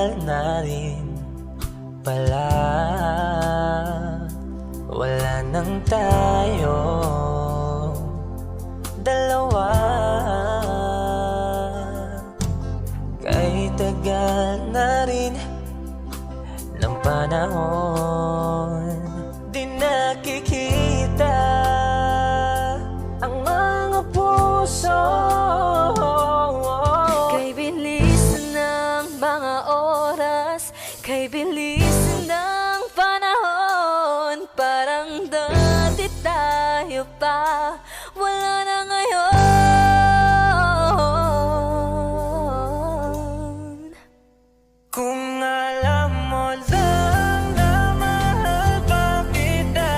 tagal na rin pala wala nang tayo dalawa. Kay tagal na rin ng panahon, di nakikita ang mga puso. Kay bilis ng mga oras, kay bilis ng panahon, parang dati tayo pa, wala na ngayon. Kung alam mo lang na mahal pa kita,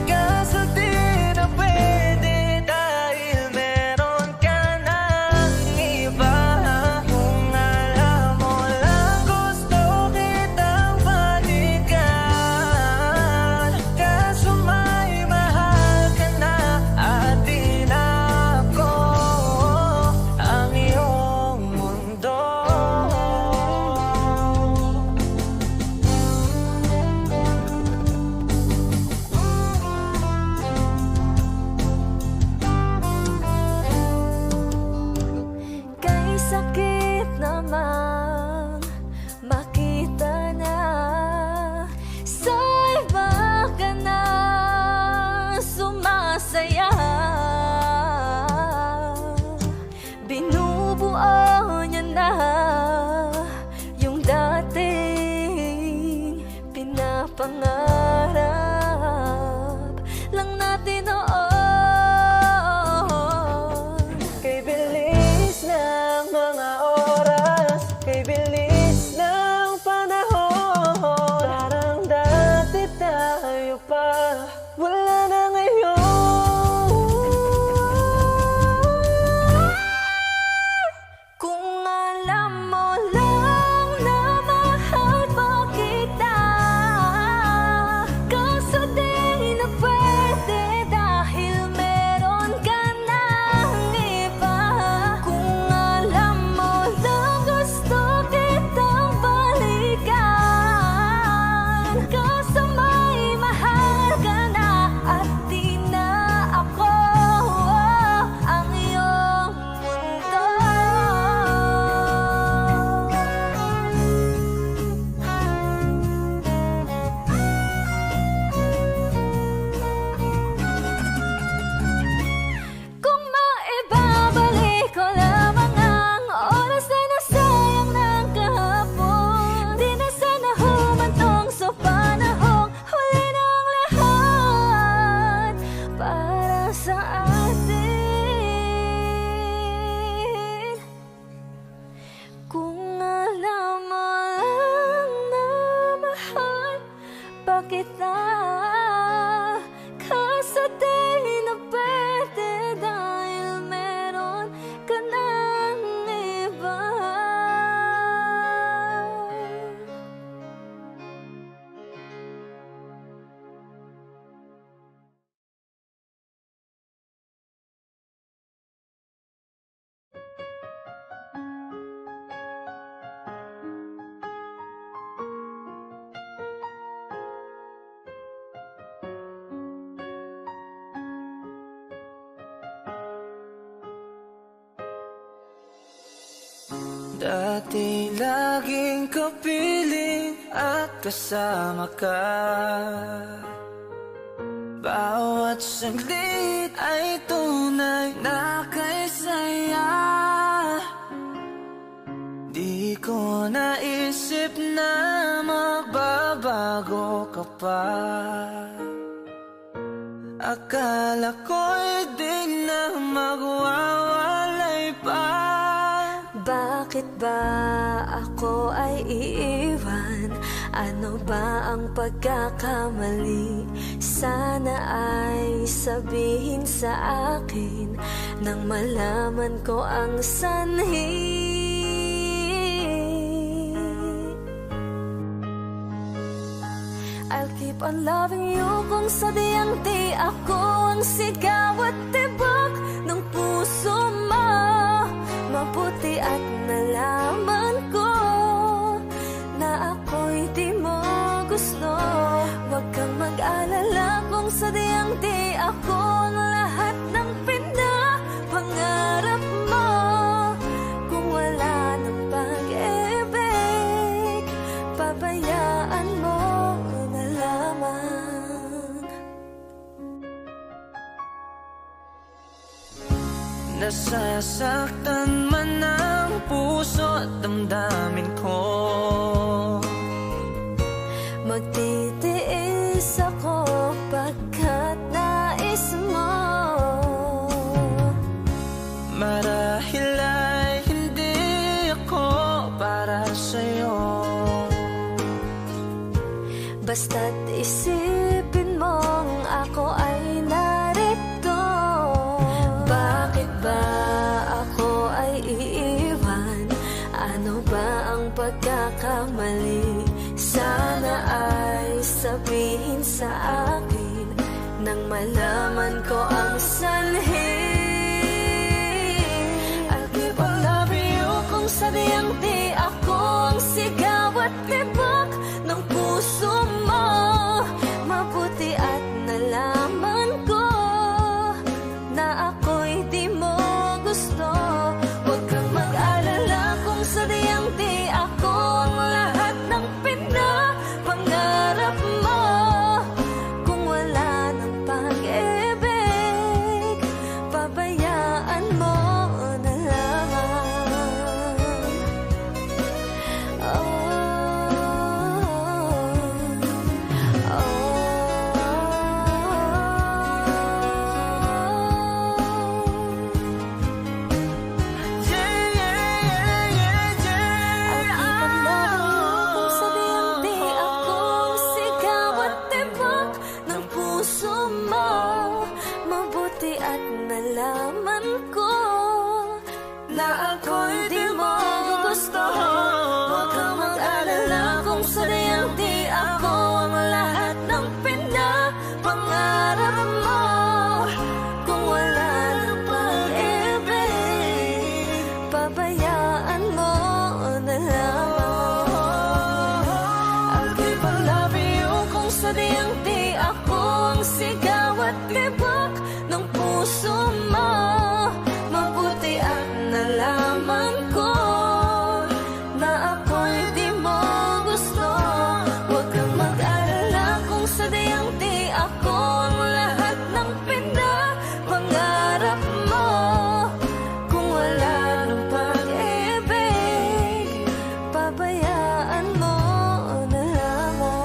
kaso di na pwede dahil meron ka ng iba. Kung alam mo lang gusto kitang balikan, kaso may mahal ka na at di na ako ang iyong mundo. Kay sakit namang makita na sa iba ka na sumasaya. Binubuo niya na yung dating pinapangarap lang natin noon. Kay bilis ng mga oras, kay bilis ng panahon, parang dati tayo pa, wala na ngayon. Kung alam mo lang na mahal pa kita, kaso di na pwede dahil meron ka ng iba. Kung alam mo lang gusto kitang balikan, kaso may mahal ka na at di na ako ang iyong mundo. Kung maibabalik ko lamang ang oras na nasayang ng kahapon, di na sana humantong sa panahong huli ng lahat para sa atin. Kung alam mo lang na mahal pa kita, kaso di na pwede dahil meron ka ng iba. Dati laging kapiling at kasama ka, bawat saglit ay tunay na kay saya. Di ko naisip na magbabago ka pa, akala ko'y di na magwawalay pa. Bakit ba ako ay iiwan? Ano ba ang pagkakamali? Sana ay sabihin sa akin nang malaman ko ang sanhi. I'll keep on loving you kung sadyang di ako ang sigaw at tibok ng puso mo. Mabuti at nalaman ko gusto. Huwag kang mag-alala kung sadyang di ako ang lahat ng pinapangarap mo. Kung wala ng pag-ibig, pabayaan mo na lamang. Nasasaktan man ang puso at damdamin ko, magtitiis ako pagkat nais mo. marahil ay hindi ako para sa'yo. Basta't isipin mong ako ay narito. Bakit ba ako ay iiwan? Ano ba ang pagkakamali? Sana ay sabihin sa akin nang malaman ko ang sanhi. I'll keep on loving you kung sadyang di ako ang sigaw at tibok ng puso mo. Mabuti at nalaman ko na ako'y di mo gusto. Huwag kang mag-alala kung sadyang di ako ang lahat ng pinapangarap mo. Kung wala ng pag-ibig, pabayaan mo na lamang. Mabuti at nalaman ko na ako'y di mo gusto. Huwag kang mag-alala kung sadyang di ako ang lahat ng pinapangarap mo. Kung wala ng pag-ibig, pabayaan mo na lamang. I'll keep on loving you kung sadyang di ako ang sigaw at tibok ng puso mo. Mabuti at nalaman ko na ako'y di mo gusto. Huwag kang mag-alala kung sadyang di ako ang lahat ng pinapangarap mo. Kung wala ng pag-ibig, pabayaan mo na lamang.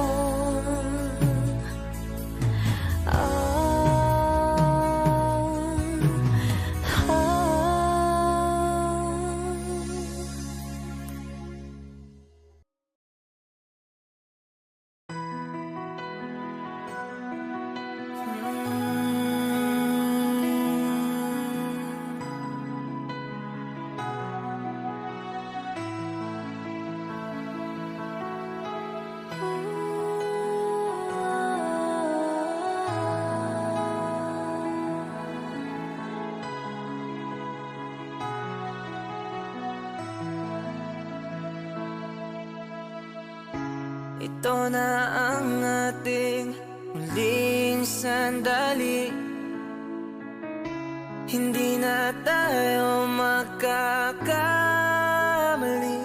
Ito na ang ating muling sandali. Hindi na tayo magkakamali,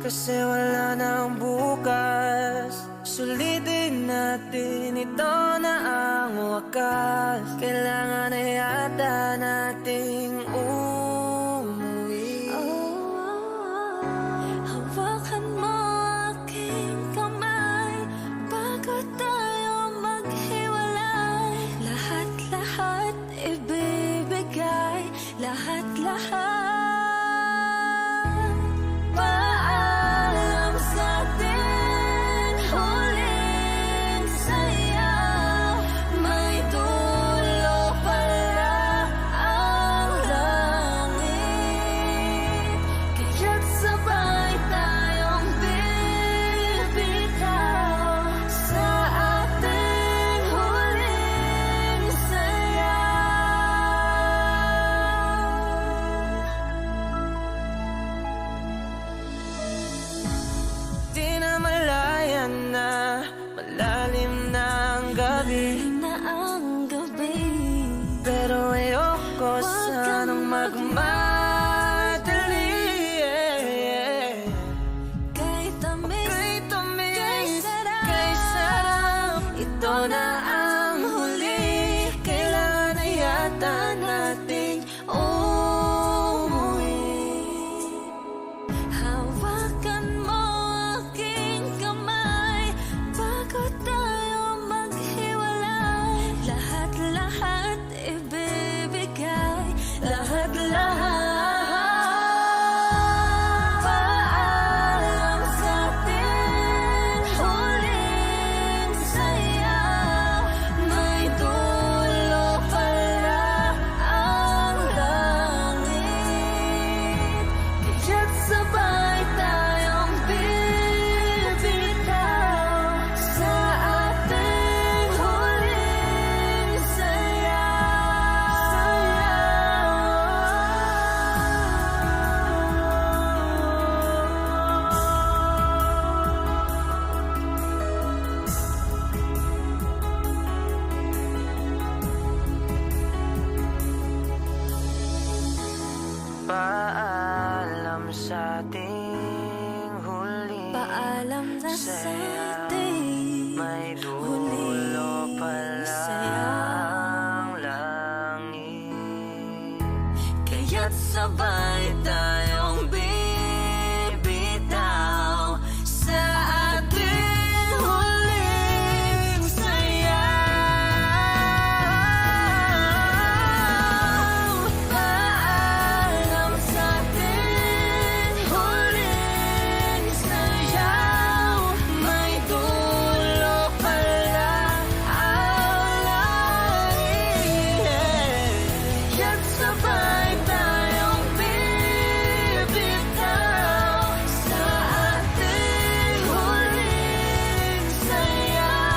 kasi wala nang bukas. Sulitin natin, ito na ang wakas. Kailangan na yata nating umuwi. Hawakan mo aking kamay bago tayo maghiwalay. Lahat-lahat ibibigay, lahat-lahat. Paalam sa ating huling saya. May dulo pala ang para sa ating may huling dulo palang langit. kaya't sabay tayong bibitaw sa ating huling sayaw. Paalam sa ating huling sayaw, may dulo pala ang langit. Kaya't sabay tayong bibitaw sa ating huling sayaw.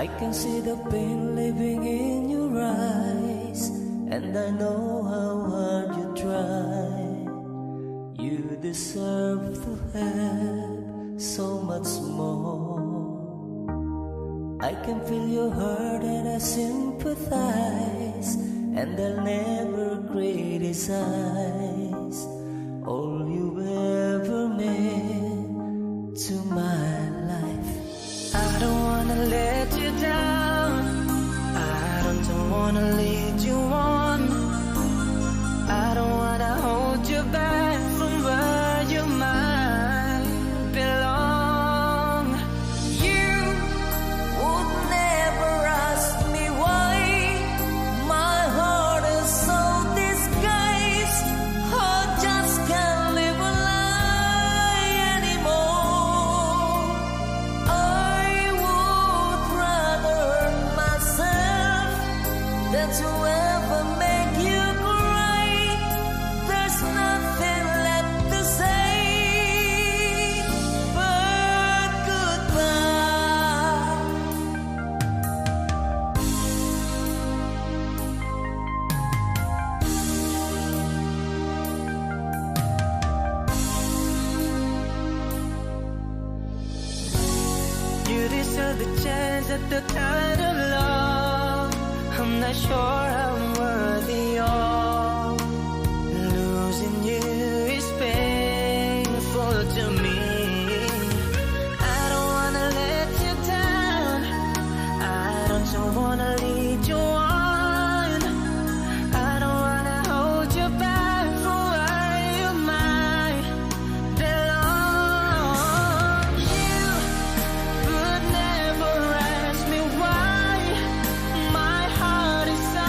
I can see the pain living in your eyes, and I know how hard you try. You deserve to have so much more. I can feel your heart and I sympathize, and I'll never criticize all you ever meant to my life. I don't wanna let you down, I don't wanna lead you on, I don't wanna hold you back from where you might belong. You would never ask me why my heart is so disguised. I just can't live a lie anymore. I would rather hurt myself than to ever make you cry. There's nothing left to say but goodbye. You deserve the chance at the kind of love I'm not sure I'm worthy of. Losing you is painful to me. I don't wanna let you down, I don't wanna lead you on, I don't wanna hold you back from where you might belong. You would never ask me why my heart is so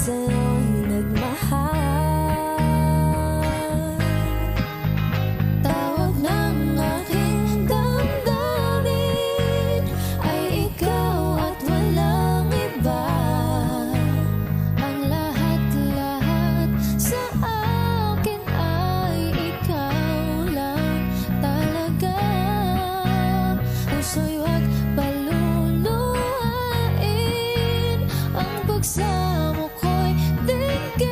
sa'yo'y nagmahal. Tawag ng aking damdamin ay ikaw at walang iba. Ang lahat-lahat sa akin ay ikaw lang talaga. Puso'y huwag paluluhain, ang pagsamo ko'y dinggin.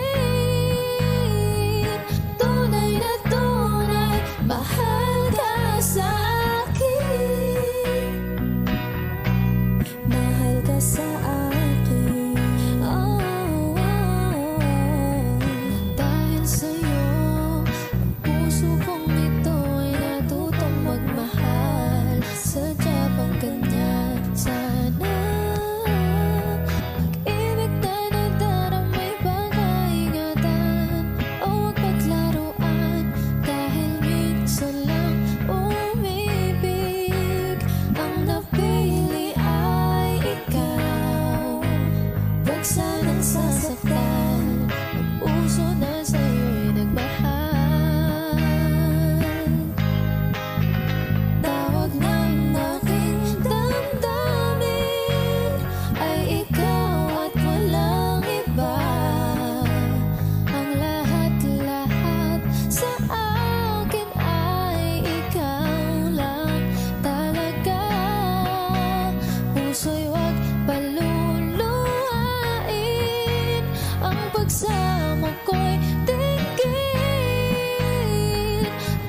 Tunay na tunay, mahal ka sa akin. Mahal ka sa akin. Oh, oh, oh. Dahil sa'yo, ang puso kong ito ay natutong magmahal. Sadya bang ganyan sana? Pag-ibig na nagdaramay pag-aingatan, o huwag paglaruan, dahil minsan lang umibig. Ang napili ay ikaw, huwag sanang sasaktan ang puso na sa'yo'y nagmahal. Tawag ng aking damdamin ay ikaw at walang iba. Ang lahat-lahat sa akin ay ikaw lang talaga. Puso'y huwag paluluhain, ang pagsamo ko'y dinggin.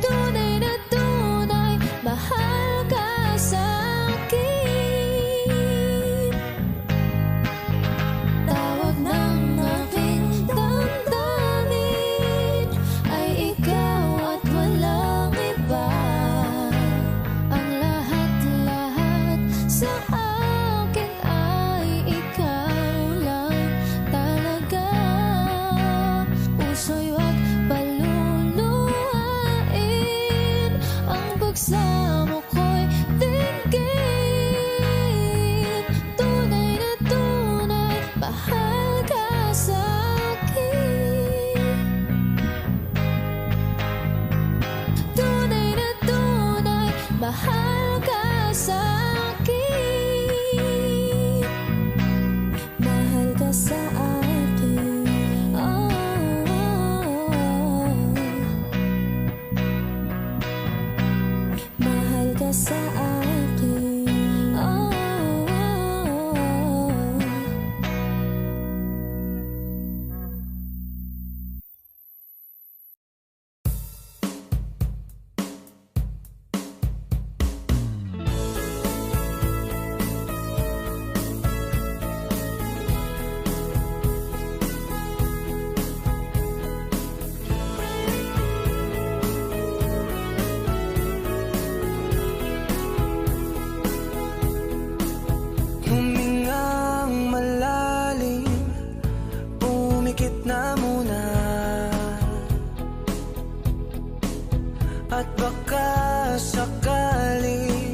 Tunay na tunay, mahal ka sa akin. Tawag ng aking damdamin ay ikaw at walang iba. Ang lahat-lahat sa akin ay ikaw lang talaga. Puso'y huwag paluluhain, ang pagsamo ko'y dinggin. Tunay na tunay, mahal ka sa akin. Tunay na tunay, mahal ka sa akin. Mahal ka sa akin. Oh, oh, oh. Mahal ka sa akin. Oh, oh, oh. Humingang malalim, pumikit na muna, at baka sakali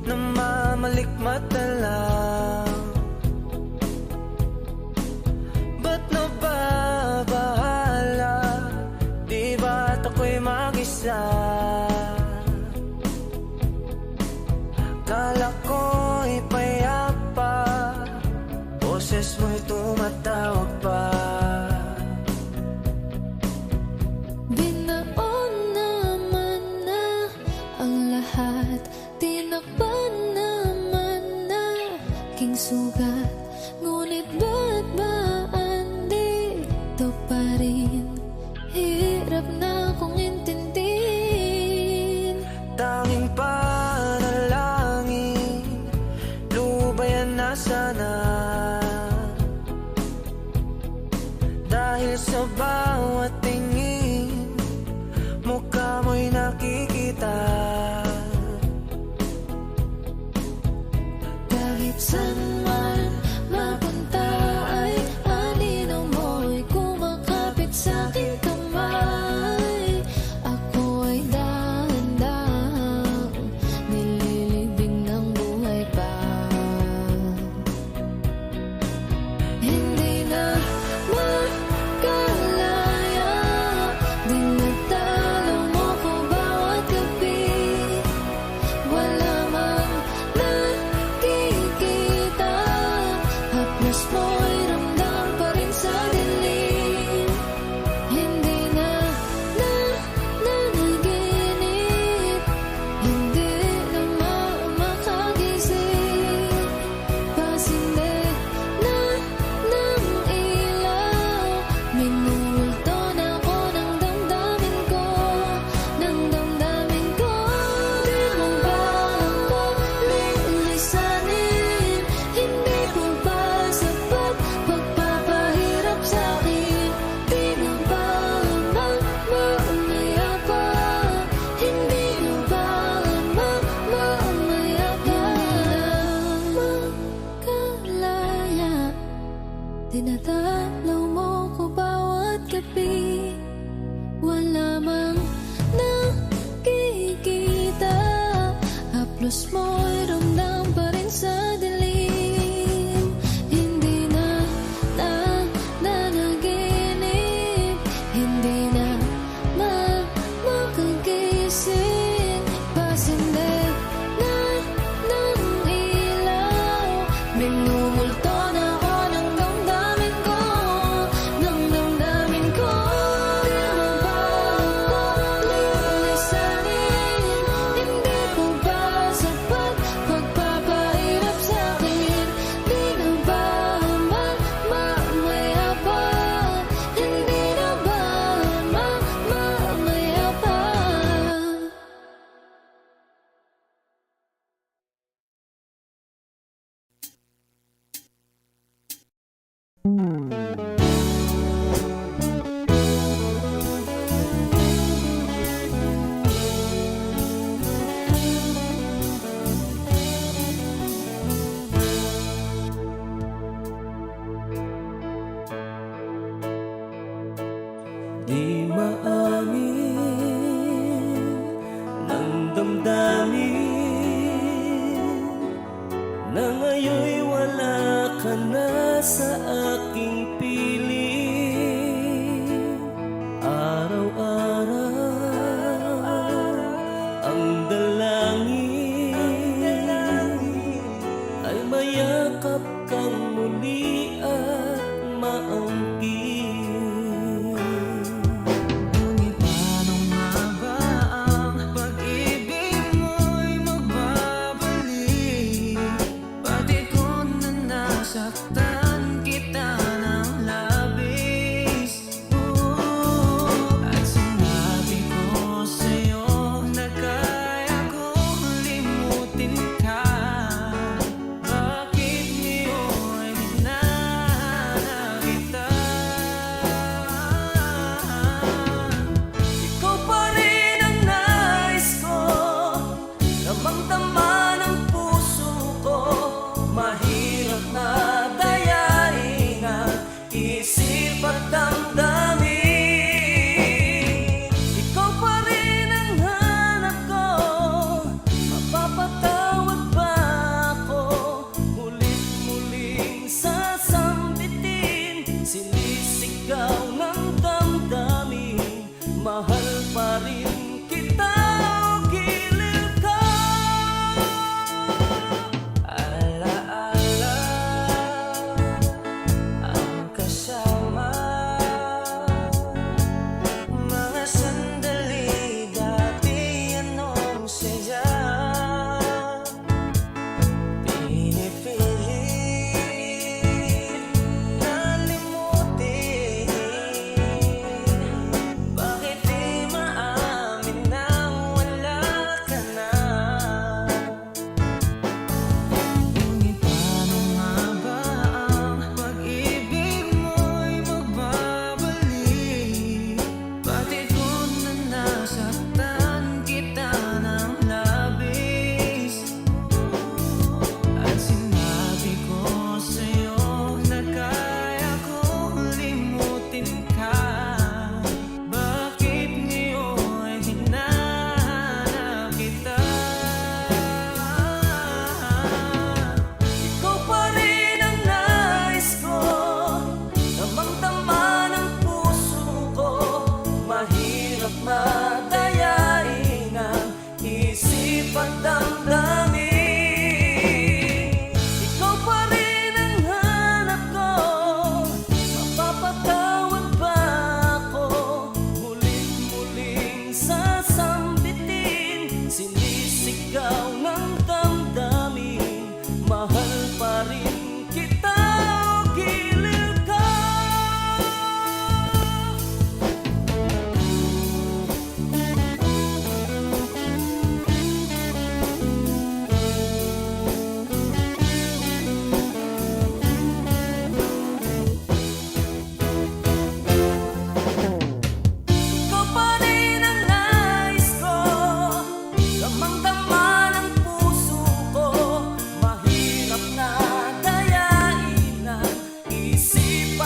namamalikmat na lang. Ba't nababahala? Di ba't ako'y mag-isa? Kala ko'y payapa, boses mo'y tumatawag pa. Binaon naman na ang lahat, tinakpan naman na aking sugat. Ngunit ba't ba andito pa rin? Hirap na akong intindihin. Tanging panalangin, lubayan na sana. mo'y ramdam pa rin sa dilim. Hindi na nanaginip, hindi na makagising. Pasinde na ng ilaw, minulto na ako ng damdamin ko, ng damdamin ko. Di mo ba ako lilisanin? Hindi ko ba sapat pagpapahirap sa'kin? Di na ba mamaya pa? Hindi na ba mamaya pa? Makalaya, tinataplaw mo ko bawat gabi. Wala mang nakikita, haplos mo'y ramdam pa rin sa dilim. Hindi na nanaginip, hindi na makagising. Pasinde na ng ilaw, minumulto na ako ng damdamin ko, ng damdamin ko. Di mo ba ako lilisanin? Hindi ko ba sapat pagpapahirap sa'kin? Di na ba mamaya pa? Hindi na ba mamaya pa? Di maamin ng damdamin na ngayon'y wala ka na sa aking piling. Araw-araw ang dalangin ay mayakap kang muli at maangkin. Ngunit paano nga ba ang pag-ibig mo'y magbabalik? Pati ko na nasaktan kita ng labis. At sinabi ko sa'yo na kaya kong limutin ka. Bakit ngayon di na kita? Ikaw pa rin ang nais ko, damang-dama ng puso ko. Mahirap na dayain ang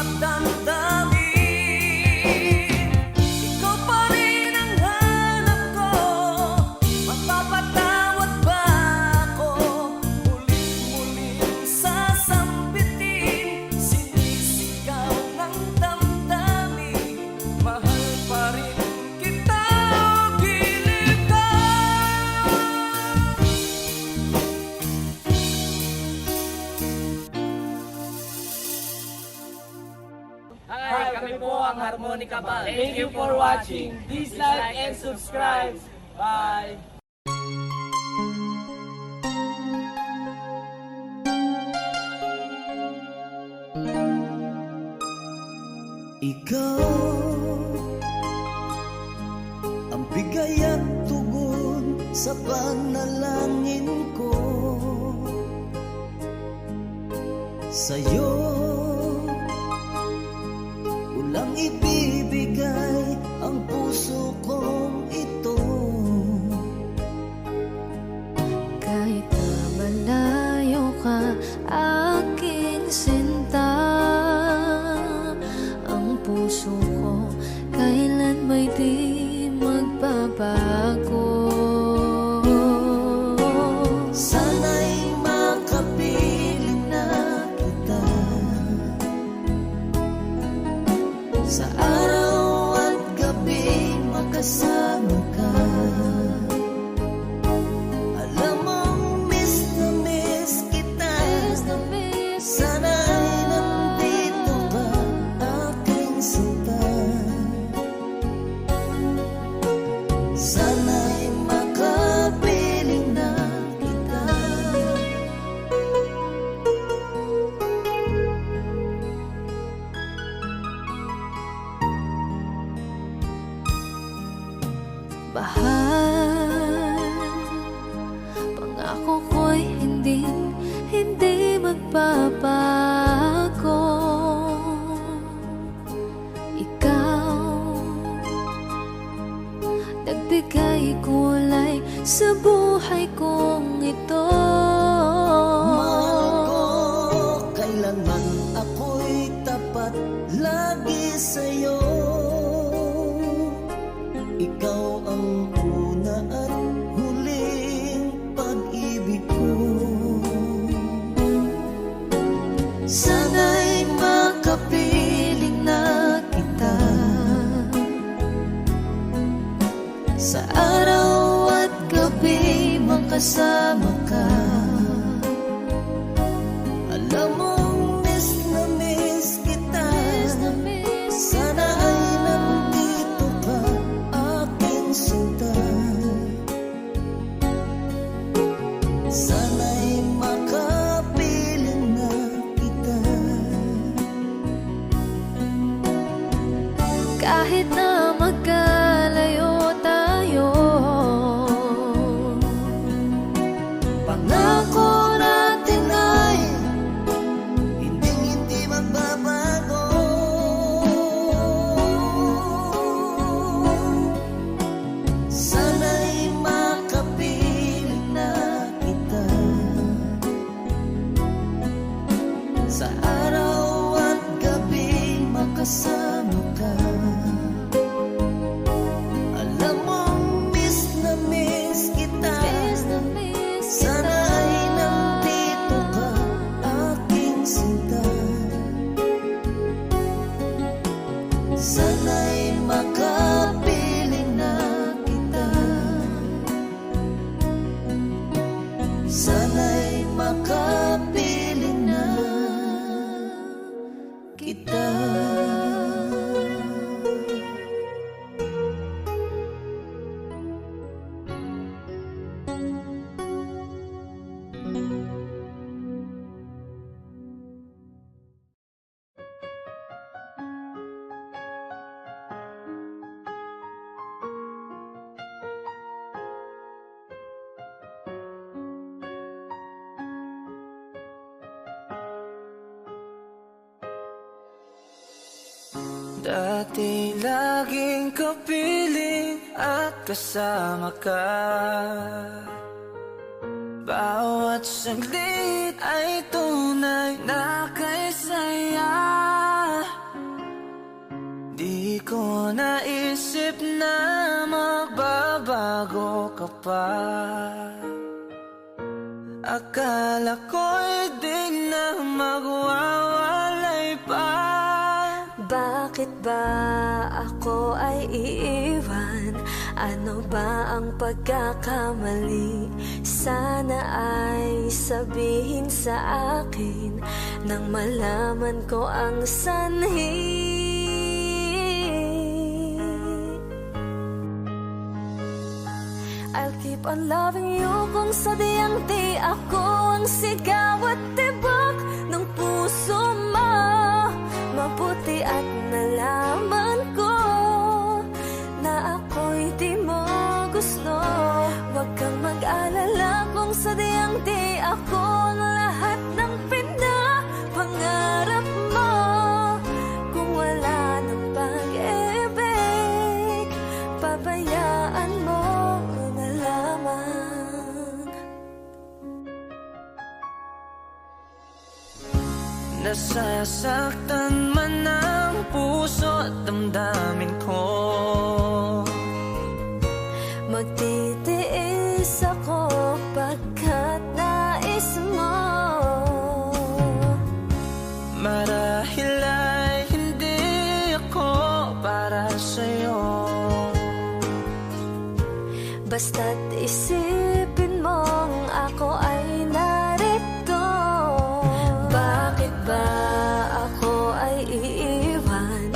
dapat damdamin. Ikaw pa rin ang hanap ko. Magpapatawad ba ako? Muling-muling sasambitin, sinisigaw ng damdamin. Mahal pa rin kita, gilid ka. Hi, kami po ang Harmonica Band. Thank you for watching. Please like and subscribe. Bye! Ikaw ang bigay at tugon sa panalangin ko. Sa'yo ulang ibibigay ang puso kong ito. Kahit na malayo ka, aking sinta, ang puso ko kailan may di magbabago. Sana'y makapiling na kita sa araw at gabi, makasama ka. Alam mong miss na miss kita. Sana'y nandito ka, aking sinta. Sana'y makapiling na kita. Bahal, pangako ko'y hindi magbabago. Ikaw, nagbigay kulay sa buhay kong ito. Mahal ko, kailanman ako'y tapat lagi sa'yo. Ikaw ang una at huling pag-ibig ko. Sana'y makapiling na kita sa araw at gabi, makasama ka. Alam mong miss na miss kita. Sana ay nandito ka, aking sinta. Sana'y makapiling na kita. Kahit na magkalayo tayo, Pangako natin ay hindi magbabago. Sana'y makapiling na kita sa araw at gabi, makasama ka. Alam mong miss na miss kita. Sana'y nandito ka, aking sinta. Sana'y makapiling na kita. Sana'y makapiling na kita. Dati laging kapiling at kasama ka. Bawat saglit ay tunay na kay saya. naisip na magbabago ka pa. Akala ko'y di na magwawalay pa. Bakit ba ako ay iiwan? Ano ba ang pagkakamali? Sana ay sabihin sa akin nang malaman ko ang sanhi. I'll keep on loving you kung sadyang di ako ang sigaw at tibok ng puso mo. Mabuti at nalaman ko na ako'y di mo gusto. Huwag kang mag-alala kung sadyang di ako ang lahat ng pinapangarap mo. Kung wala ng pag-ibig, pabayaan mo na lamang. Nasasaktan man ang puso at damdamin ko. Magtitiis ako pagkat nais mo. Marahil ay hindi ako para sa'yo. Basta't isipin mong ako ay narito. Bakit ba ako ay iiwan?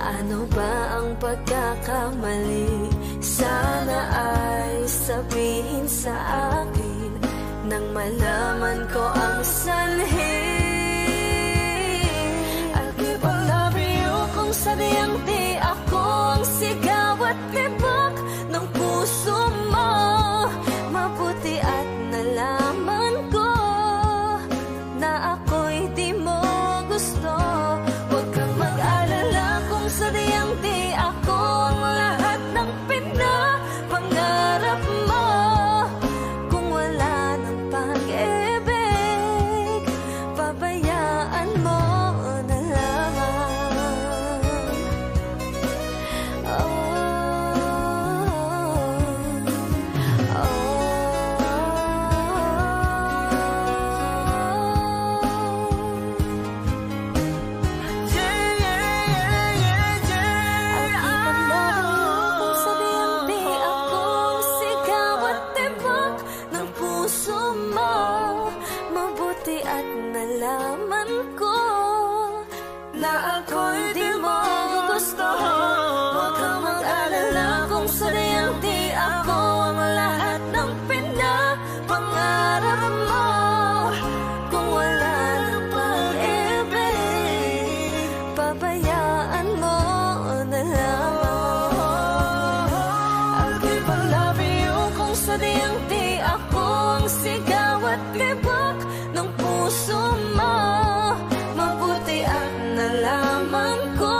Ano ba ang pagkakamali? Sana ay sabihin sa akin nang malaman ko ang sanhi. I'll keep on loving you kung sadyang di ako ang sigaw at tibok ng puso mo. Mabuti at nalaman ko na ako'y di mo gusto. Huwag kang mag-alala kung sadyang di ako ang lahat ng pinapangarap mo. Kung wala ng pag-ibig, pabayaan mo na lamang. Oh, na ako'y di mo gusto. Huwag kang mag-alala kung sadyang di ako ang lahat ng pinapangarap mo. Kung wala ng pag-ibig, pabayaan mo na lamang. I'll keep on loving you kung sadyang di ako ang sigaw at tibok ng puso mo. Mabuti at nalaman ko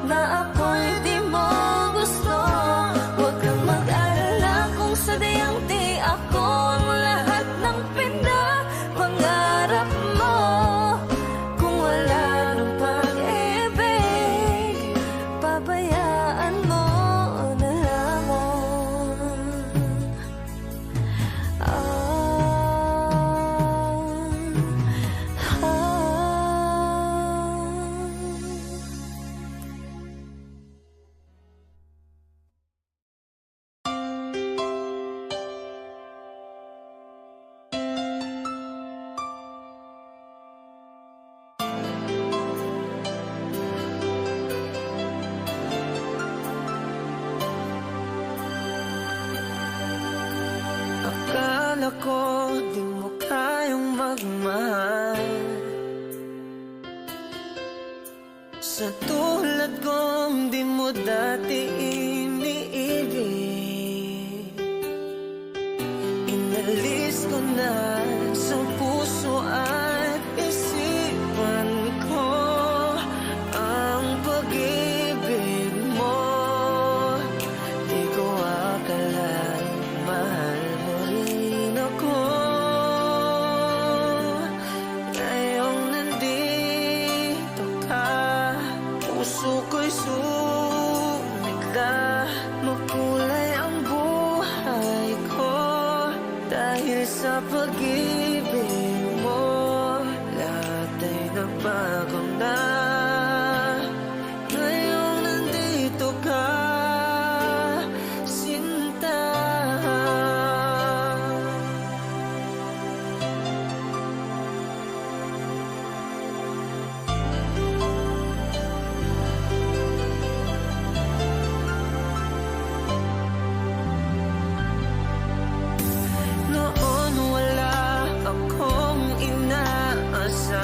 na ako'y di mo gusto. Huwag kang mag-alala kung sadyang di ako ang lahat ng pinapangarap mo. Kung wala ng pag-ibig, pabayaan mo na lamang. Akala ko di mo kayang magmahal. Sa tulad kong di mo dati iniibig, inalis ko na sa puso at isipan ko ang pag-ibig mo. Di ko akalain mahal mo rin ako. Ngayong nandito ka, puso ko'y pag-ibig mo, lahat ay nagbago na. Ngayong nandito ka, sinta. Noon wala akong inaasahan,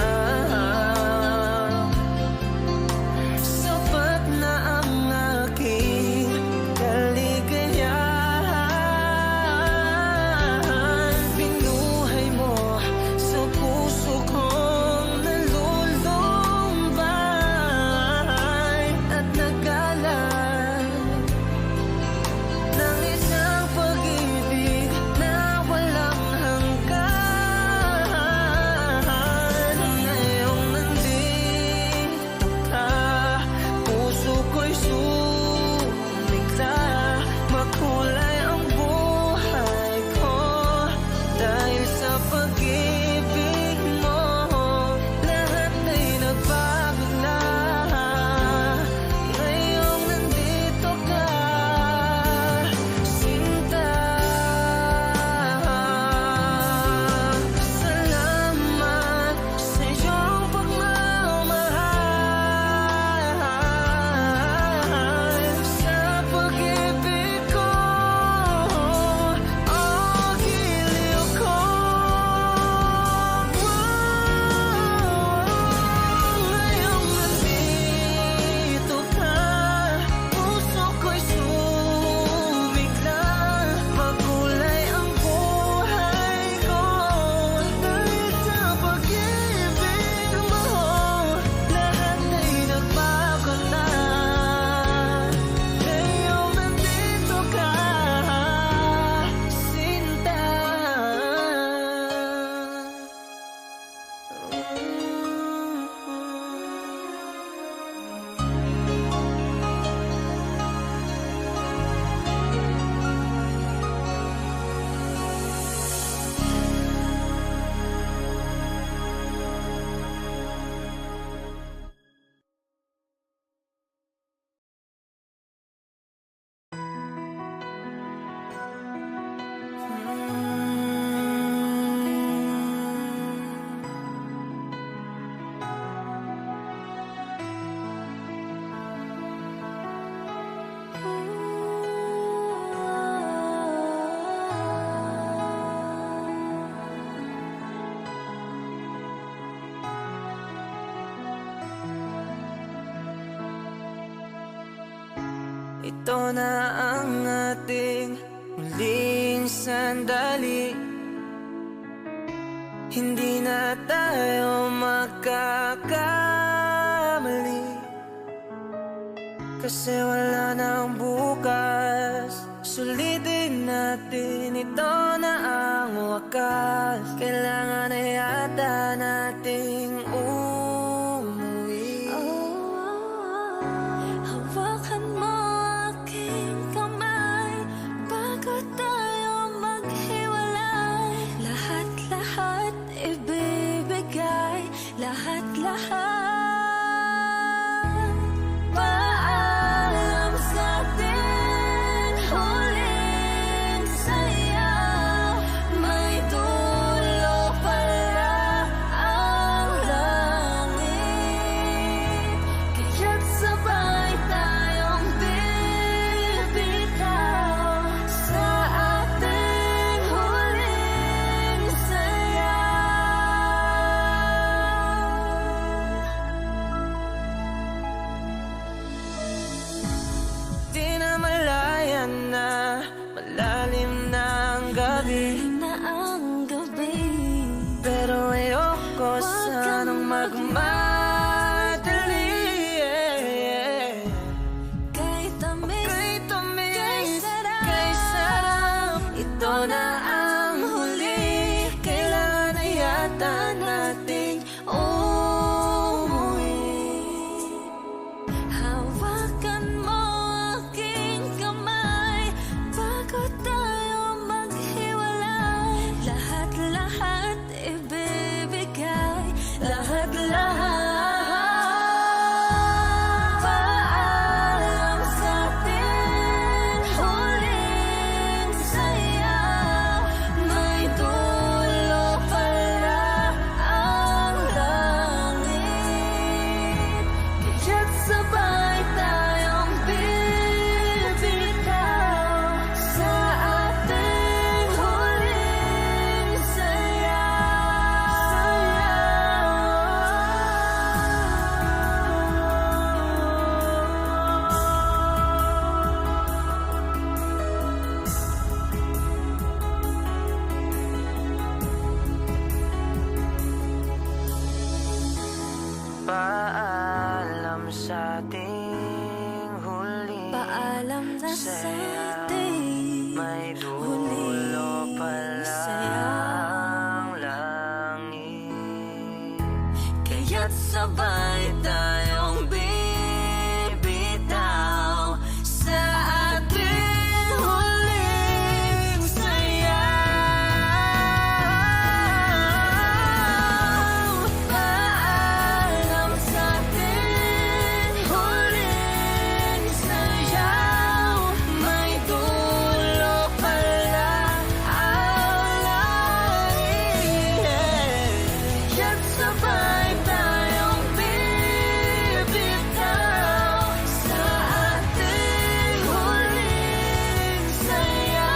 sapat na ang aking kaligayahan. Binuhay mo sa puso kong nalulumbay at nagalan ng isang pag-ibig na walang hanggan. Ngayong nandito ka, puso ko'y sumigla. Makulay ang buhay ko dahil sa pag-ibig mo. Lahat ay nagbago na. Ngayong nandito ka, sinta. Salamat sa iyong pagmamahal, sa pag-ibig ko, o giliw ko. Ngayong nandito ka, puso ko'y sumigla. Makulay ang buhay ko dahil sa pag-ibig mo. Lahat ay nagbago na. Ngayong nandito ka, sinta. Ito na ang ating muling sandali. Hindi na tayo magkakamali, kasi wala nang bukas. Sulitin natin, ito na ang wakas. Kailangan na yata nating umuwi. Hawakan mo aking kamay bago tayo maghiwalay. Lahat-lahat ibibigay, lahat-lahat. Paalam sa atin, huling saya. May dulo pala ang sa ating huli. Paalam na sa ating May dulo huling pala saya. ang langit. Kaya't sabay tayong bibitaw sa ating huling sayaw. Paalam sa ating huling sayaw. May dulo pala ang langit. Kaya't sabay tayong bibitaw sa ating huling sayaw.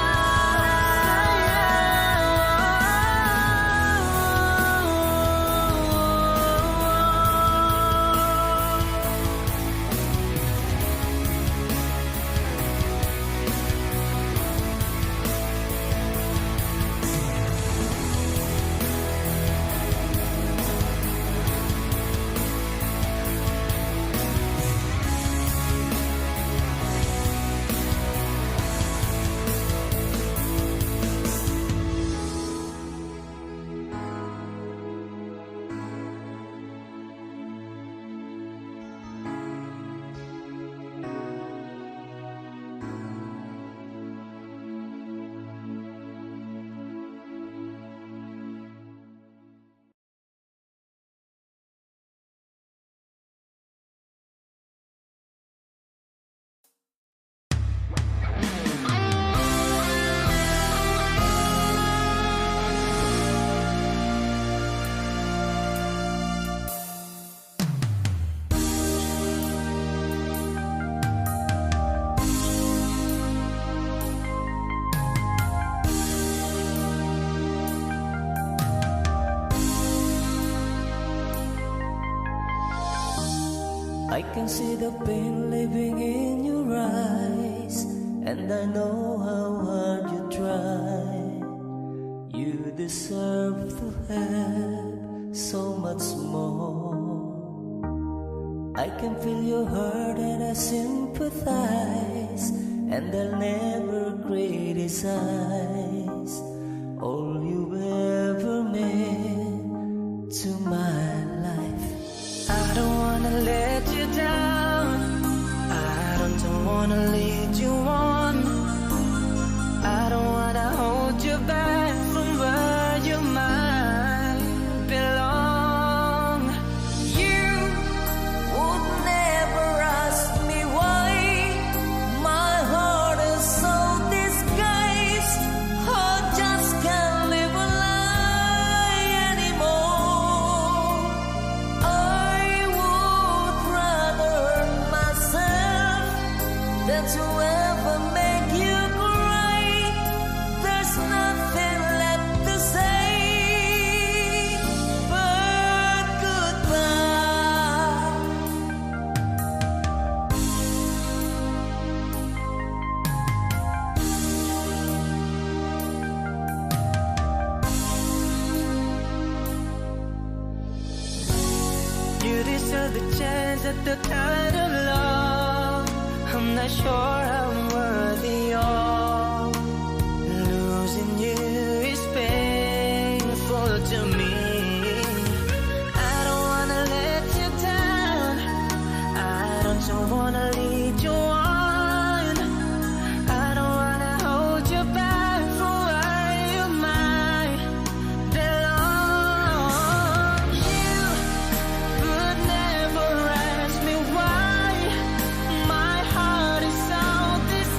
I can see the pain living in your eyes, and I know how hard you try. You deserve to have so much more. I can feel your heart and I sympathize, and I'll never criticize all you ever meant to my life. I don't wanna let you down, I don't wanna lead you on, I don't wanna hold you back from where you might belong. You would never ask me why my heart is so disguised. I just can't live a lie anymore. I would rather hurt myself than to ever make you cry. There's nothing left to say but goodbye. You deserve the chance at the kind of love I'm not sure I'm worthy of. Losing you is painful to me. I don't wanna let you down, I don't wanna lead you on, I don't wanna hold you back from where you might belong. You would never ask me why my heart is so disguised.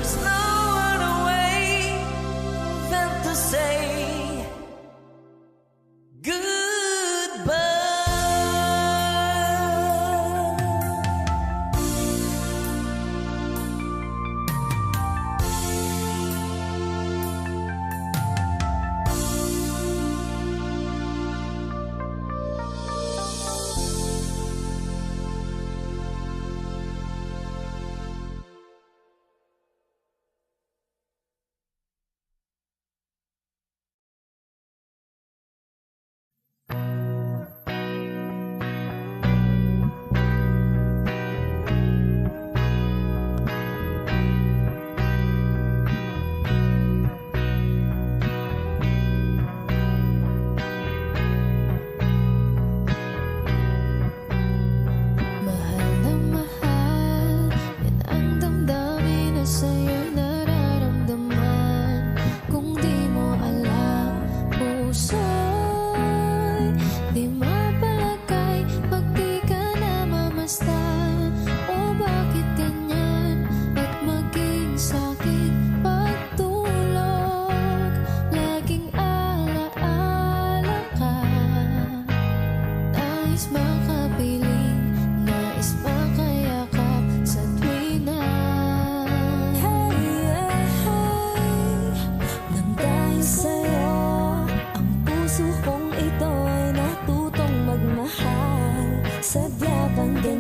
There's no other way than to say Sadya bang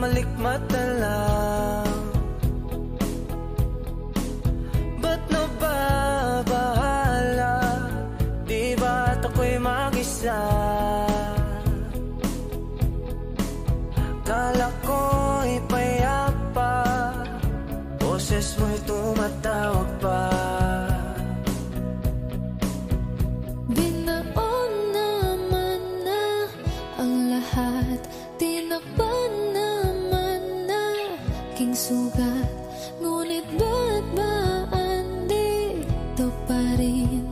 malikmat na lang. Ba't nababahala? Di ba't ako'y mag-isa? Kala ko'y payapa, boses mo'y tumatawag pa. Binaon naman na ang lahat, tinakpan naman na king sugat. Ngunit ba't ba andito pa rin?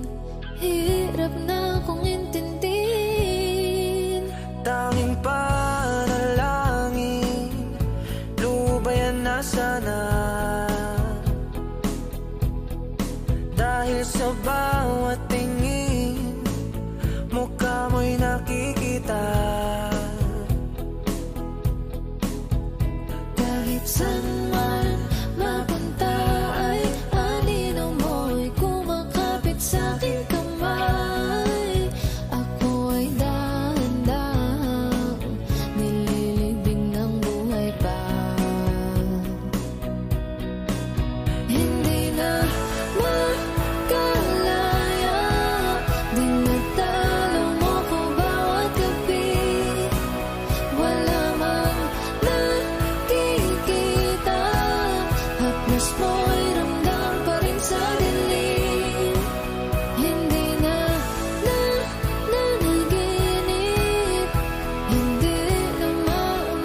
Hirap na kong intindihin. Tanging panalangin, lubayan na sana. Dahil sa bawat tingin, mukha mo'y nakikita. Kahit saan man mapunta ay anino mo'y kumakapit sa aking kamay. Ako ay dahan-dahang nililibing ng buhay pa. Hindi na makalaya, dinadalaw mo ko bawat gabi. Wala mang nakikita, haplos mo'y ramdam pa rin sa dilim. Hindi na nanaginip, hindi na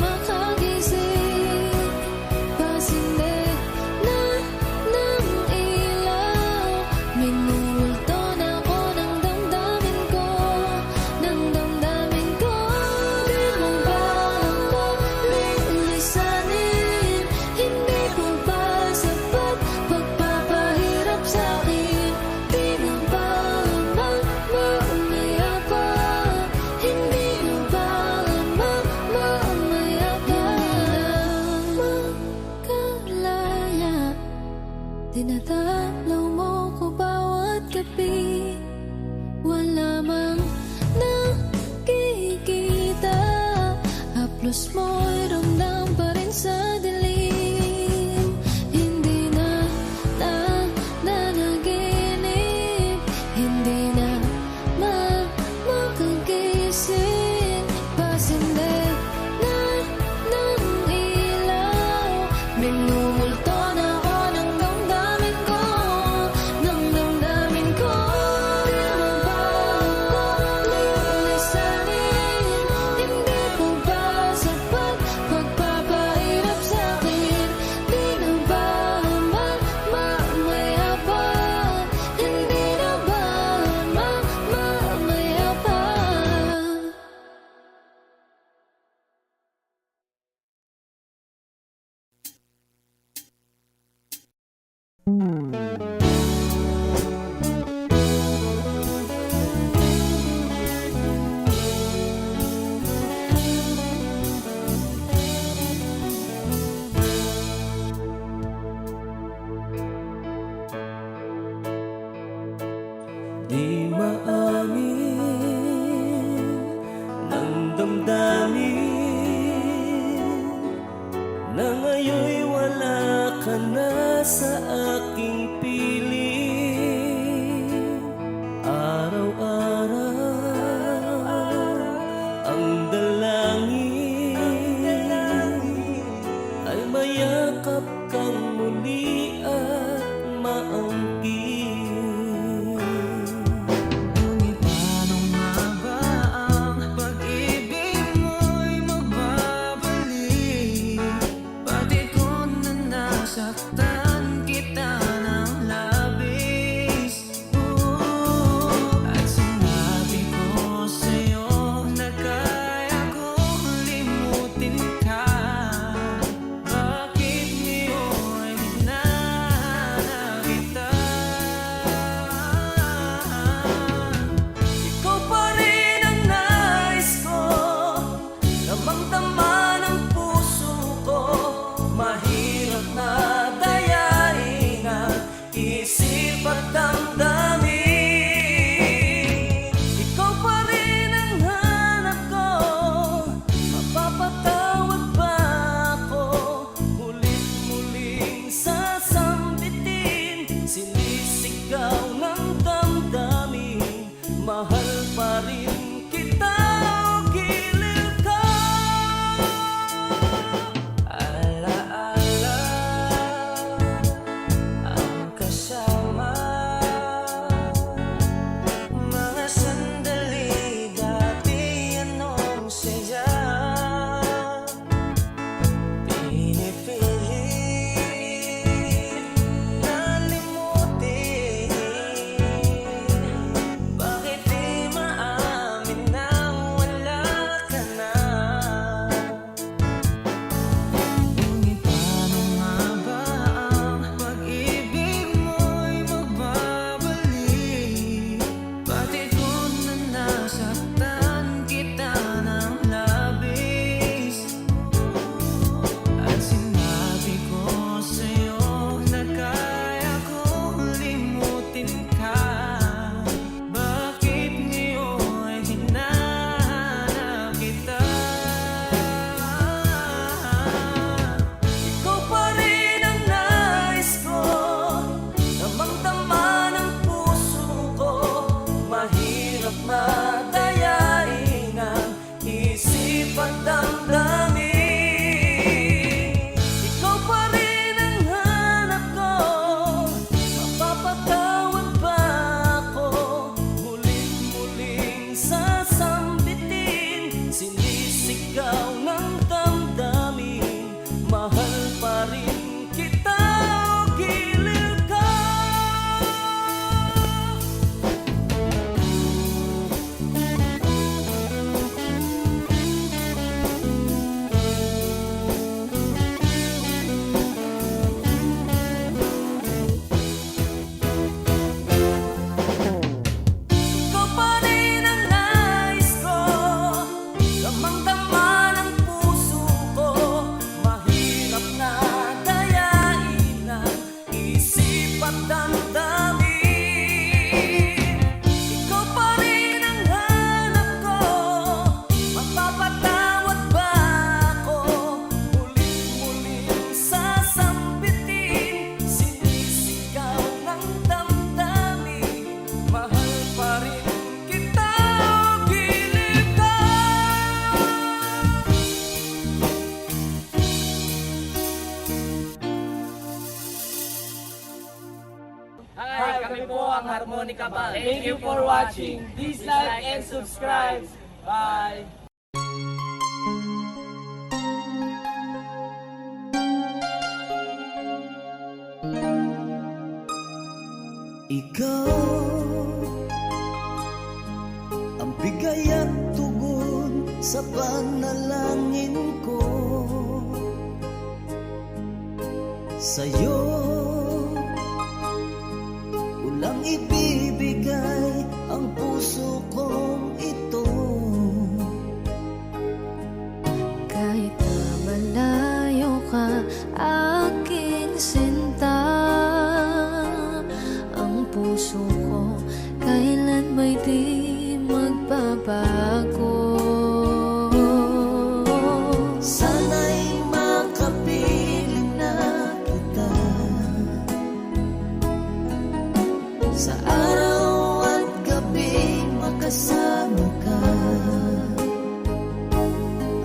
makagising. Pasinde na ng ilaw, minulto na ako ng damdamin ko, ng damdamin ko. Di mo ba ako lilisanin? Hindi ko ba sapat pagpapahirap sa'kin? Di na ba mamaya pa? Hindi na ba mamaya pa? Makalaya, dinadalaw mo ko bawat gabi. Wala mang nakikita, haplos mo'y ramdam pa rin sa dilim. Hindi na nanaginip, hindi na makagising. Pasinde na ng ilaw, minumulto na ako ng damdamin ko, ng damdamin ko. Di mo ba ako lilisanin? Hindi ko ba sapat pagpapahirap sa'kin? Di na ba mamaya pa? Hindi na ba mamaya pa? Di maamin ng damdamin na ngayon'y wala ka na sa aking piling. Araw-araw ang dalangin ay mayakap kang muli at maangkin. Ngunit paano nga ba ang pag-ibig mo'y magbabalik? Pati ko na nasaktan kita ng labis. At sinabi ko sa'yo na kaya kong limutin ka. Bakit ngayon po ang Harmonica Band. Thank you for watching. Please like and subscribe. Bye! Ikaw ang bigay at tugon sa panalangin ko. Sa'yo ulang ibibigay ang puso kong ito. Kahit na malayo ka, aking sinta, ang puso ko kailan may di magbabago. Sana'y makapiling na kita sa araw at gabi, makasama ka.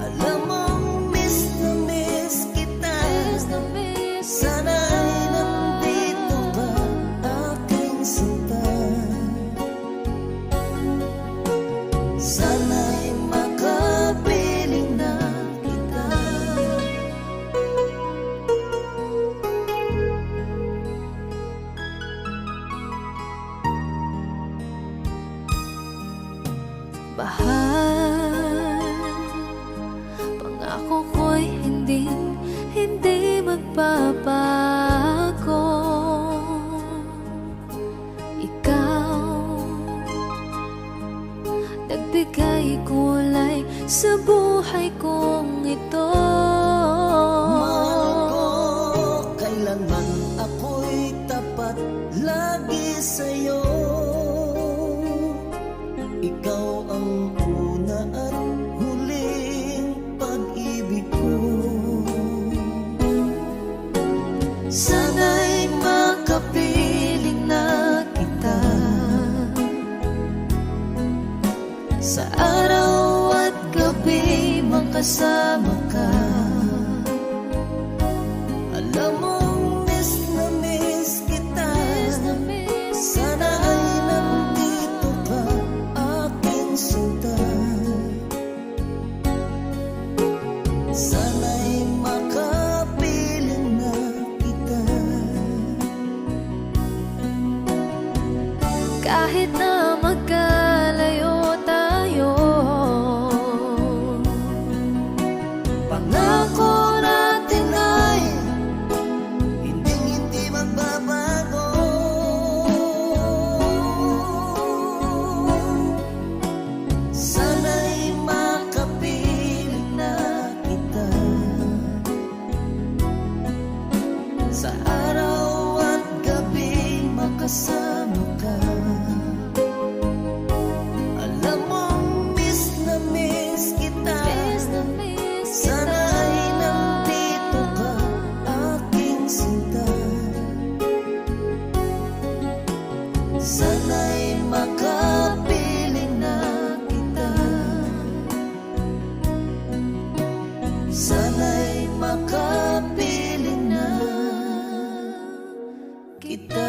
Alam mong miss na miss kita. Sana'y nandito ka, aking sinta. Sana'y makapiling na kita. Bahal, pangako ko'y hindi magbabago. Ikaw, nagbigay kulay sa buhay kong ito. Mahal ko, kailanman ako'y tapat lagi sa'yo. Ikaw ang una at huling pag-ibig ko. Sana'y makapiling na kita sa araw at gabi, makasama ka. Alam mong miss na miss kita. Sana ay nandito ka, aking sinta. Sana'y makapiling na kita. Kahit na magkalayo tayo, Pangako natin ay hindi magbabago. Sana'y makapiling na kita sa araw at gabi, makasama ka. Alam mong miss na miss kita. Sana ay nandito ka, aking sinta. Sana'y makapiling na kita. Sana'y makapiling na kita.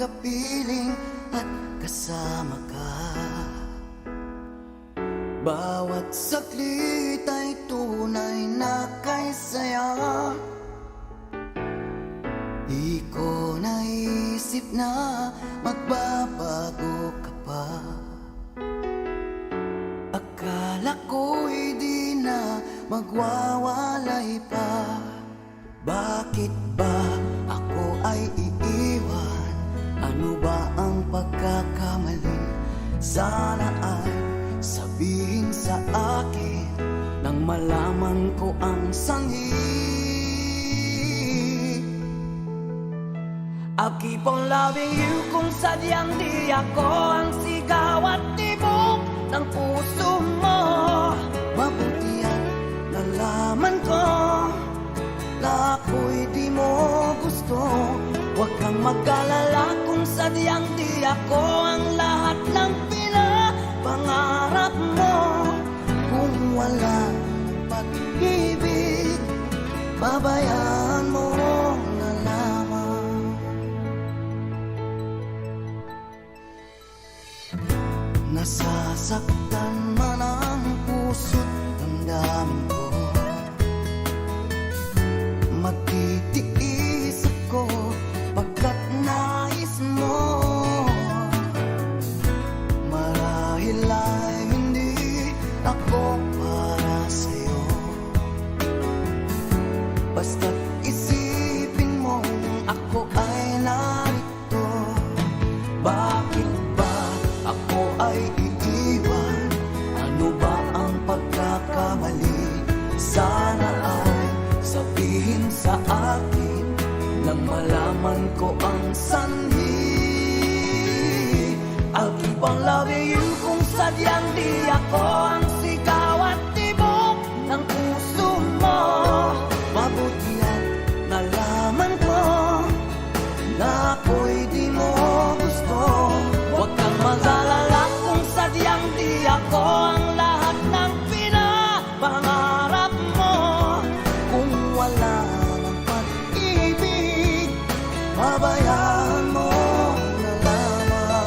kapiling at kasama ka. Bawat saglit ay tunay na kay saya. Di ko naisip na magbabago ka pa. Akala ko'y di na magwawalay pa. Bakit ba ako ay iiwan? Ano ba ang pagkakamali? Sana ay sabihin sa akin nang malaman ko ang sanhi. I'll keep on loving you kung sadyang di ako ang sigaw at tibok ng puso mo. Mabuti at nalaman ko na ako'y di mo gusto. Huwag kang mag-alala kung sadyang di ako ang lahat ng pinapangarap mo. Kung wala pag-ibig, babayaan mo na lamang. Nasasaktan man ang puso't damdamin ko. Magtitiis ako pagkat nais mo. Marahil ay hindi ako para sa'yo. Basta't isipin mong ako ay narito. Bakit ba ako ay iiwan? Ano ba ang pagkakamali? Sana ay sabihin sa akin nang malaman ko ang sanhi. I'll keep on loving you kung sadyang di ako ang sigaw at tibok ng puso mo. Mabuti at nalaman ko na ako'y di mo gusto. Huwag kang mag-alala kung sadyang di ako ang lahat ng pinapangarap mo. Kung wala ng pag-ibig, babayaan mo na lamang.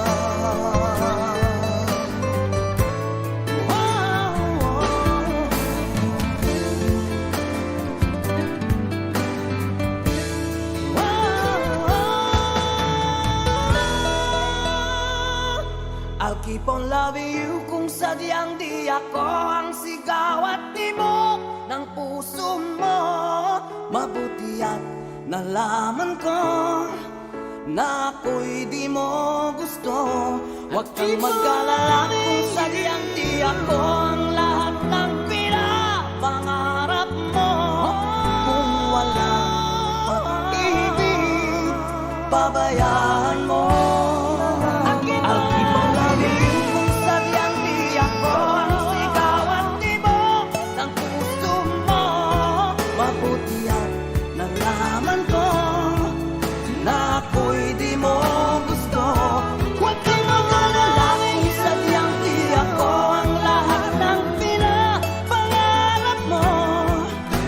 I'll keep on loving you kung sadyang di ako ang sigaw at tibok ng puso mo. Mabuti at nalaman ko na ako'y di mo gusto. Huwag kang mag-alala kung sadyang di ako ang lahat ng pinapangarap mo. Kung wala pag-ibig, babayaan mo. I'll keep on loving you kung sadyang di ako ang sigaw at tibok ng puso mo. Mabuti at nalaman ko na ako'y di mo gusto. Huwag kang mag-alala kung sadyang di ako ang lahat ng pinapangarap mo.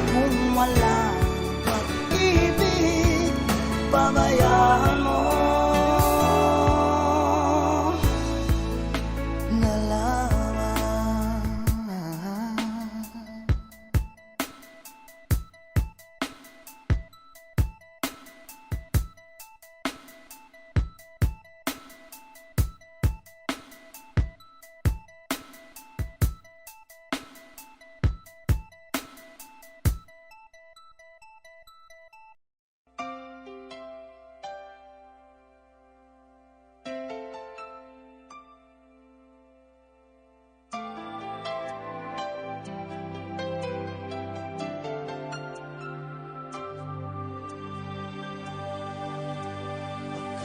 Kung wala pag-ibig, babayaan mo na lamang.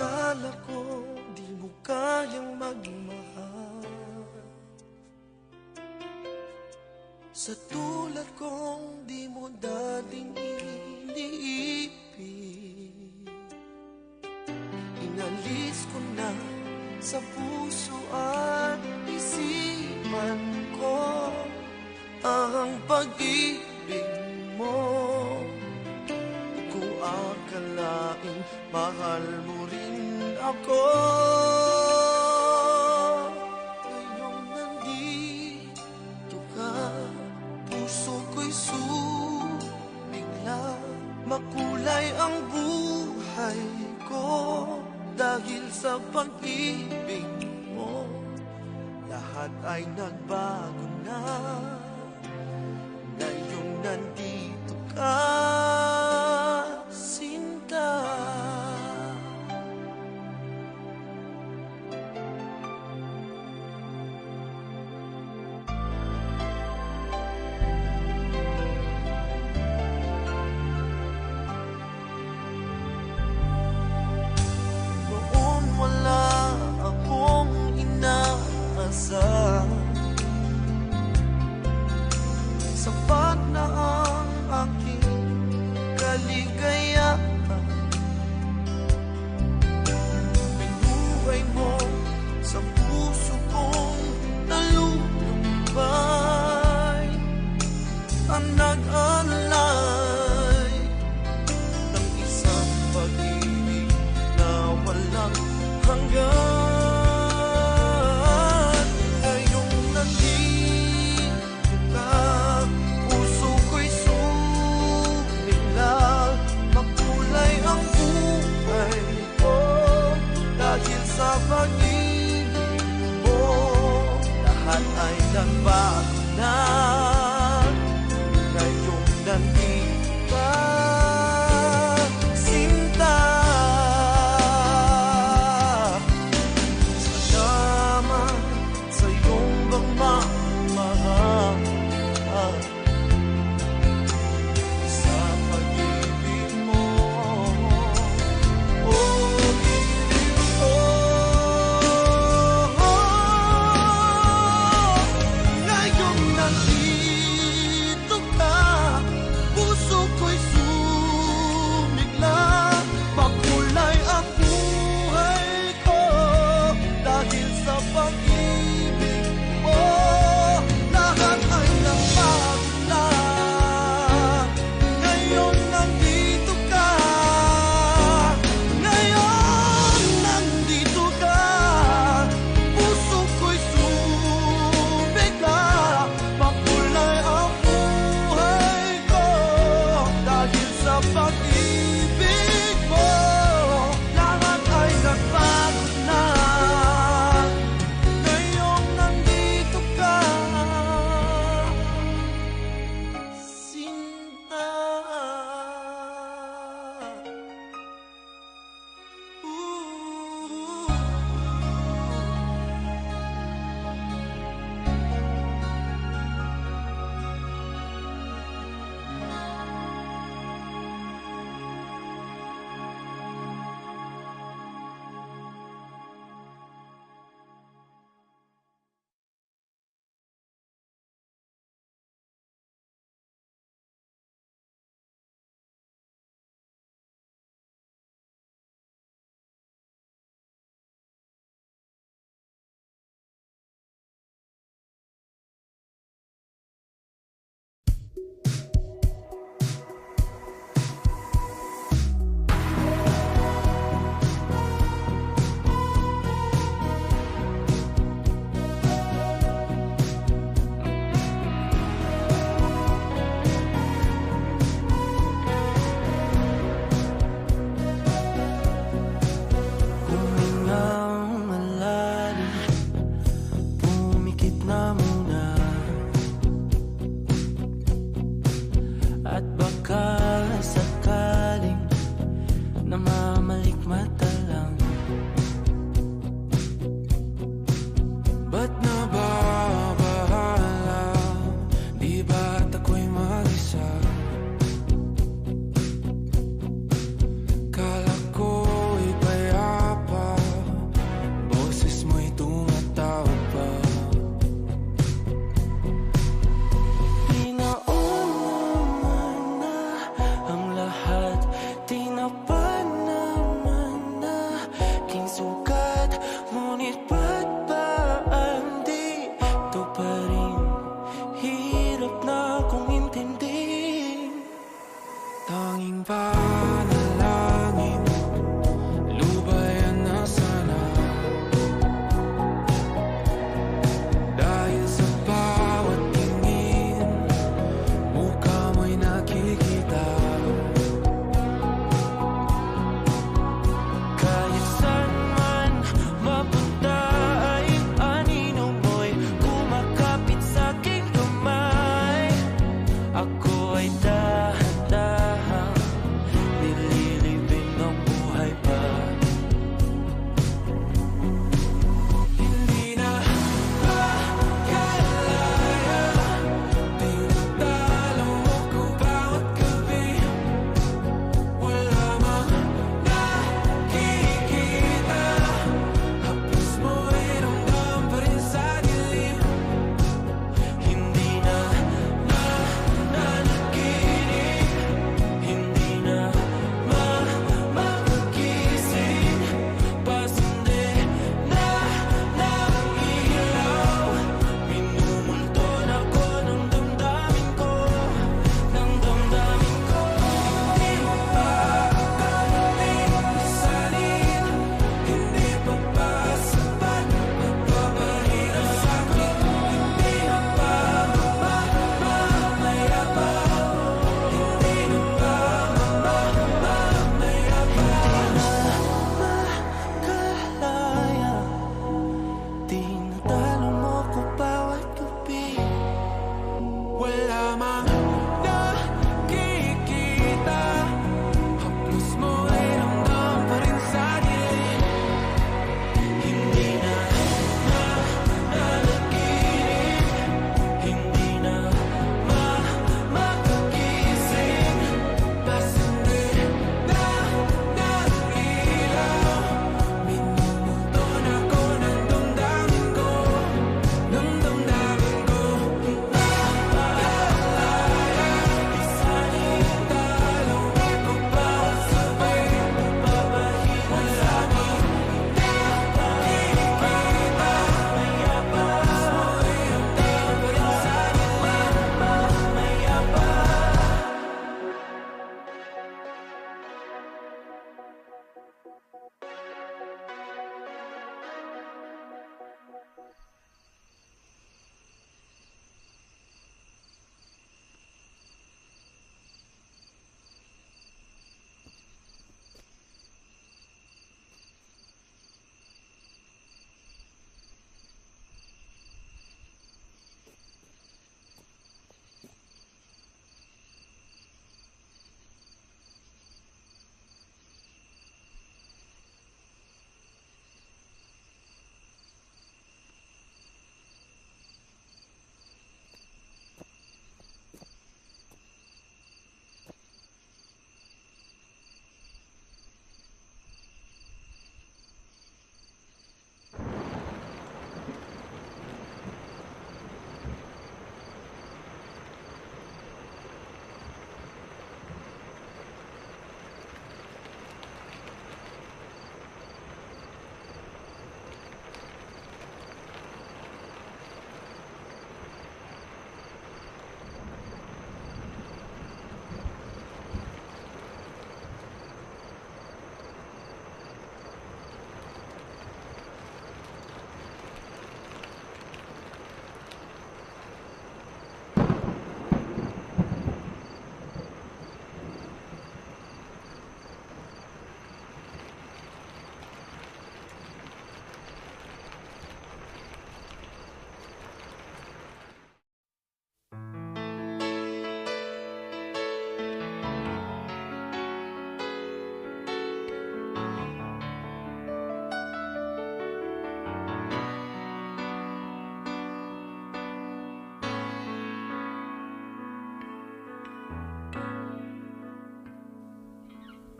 Akala ko di mo kayang magmahal. Sa tulad kong di mo dating iniibig. Inalis ko na sa puso at isipan ko ang pag-ibig mo. Kung akalaing mahal mo rin ako. Ngayong nandito ka, puso ko'y sumigla. Makulay ang buhay ko dahil sa pag-ibig mo. Lahat ay nagbago na ngayong nandito ka, Sinta. Noon wala akong inaasal, sapat na ang aking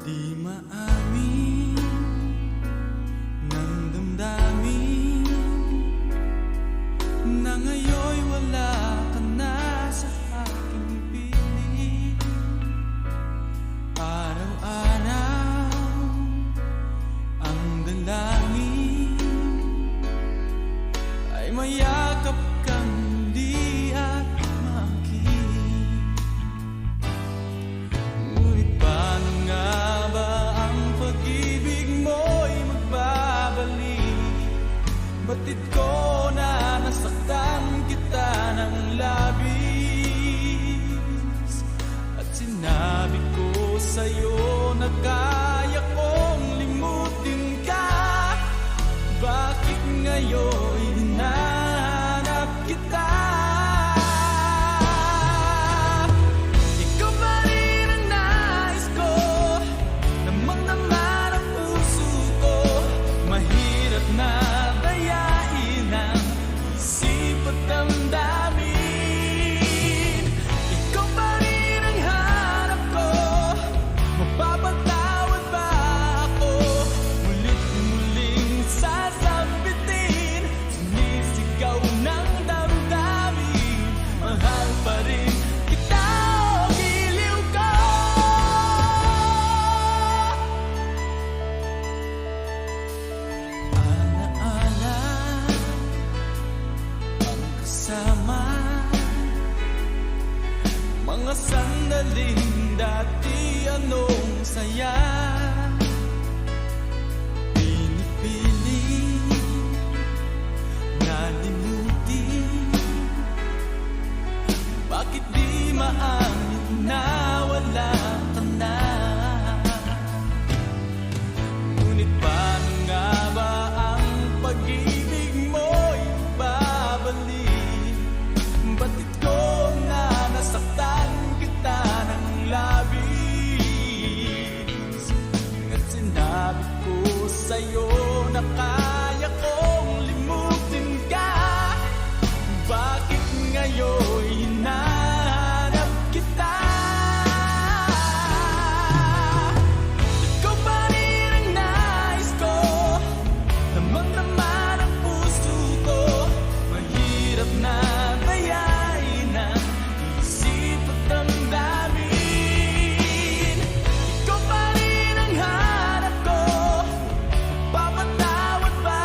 Di maamin ng damdamin na ngayon'y wala ka na sa aking piling. Araw-araw ang dalangin ay mayakap kang muli at makinig. Ngunit paano nga ba ang pag-ibig mo'y magbabalik? Batid ko na nasaktan kita ng labis, at sinabi ko sa'yo na kaya kong limutin ka. Bakit ngayon hinahanap kita? Ikaw pa rin ang nais ko, namang-naman ang puso ko. Mahirap na dayain ang isip at damdamin. Ikaw pa rin ang hanap ko, mapapatawad ba ako? Mulit-muling sasabitin, sumisigaw ng damdamin. Mahal pa rin kita o giliw ko. Alaala ang kasama, mga sandaling dati anong saya. Pinipili na limutin, bakit di maamin na wala ka na? Ngunit paano nga ba ang pag-ibig mo'y babalik? Batid ko na nasaktan kita ng labis, at sinabi ko sa'yo na kaya kong limutin ka. Bakit ngayon hinahanap kita? Ikaw pa rin ang nais ko, namang-naman ang puso ko. Mahirap na dayain ang isip at damdamin. Ikaw pa rin ang hanap ko, mapapatawad ba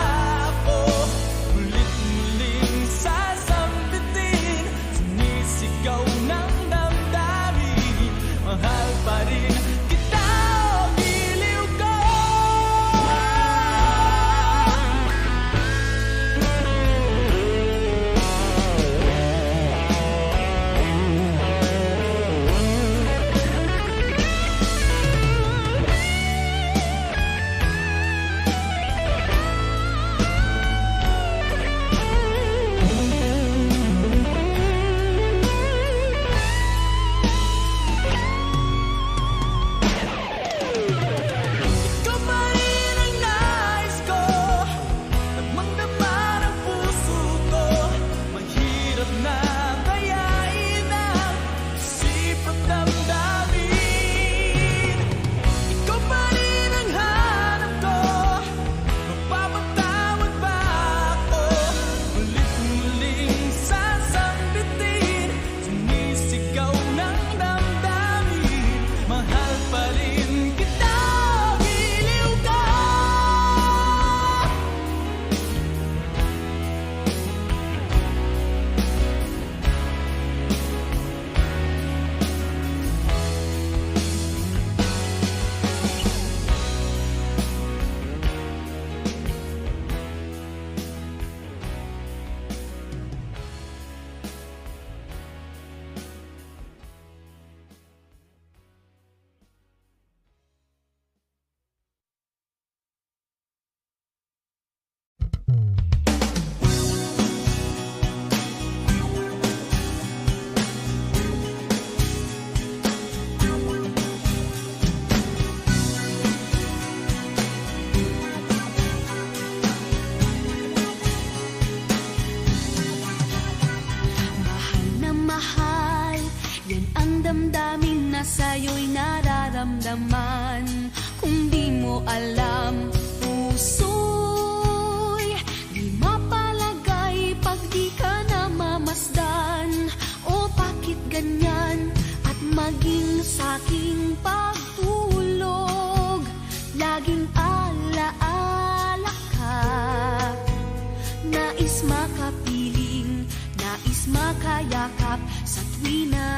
yakap sa tuwina.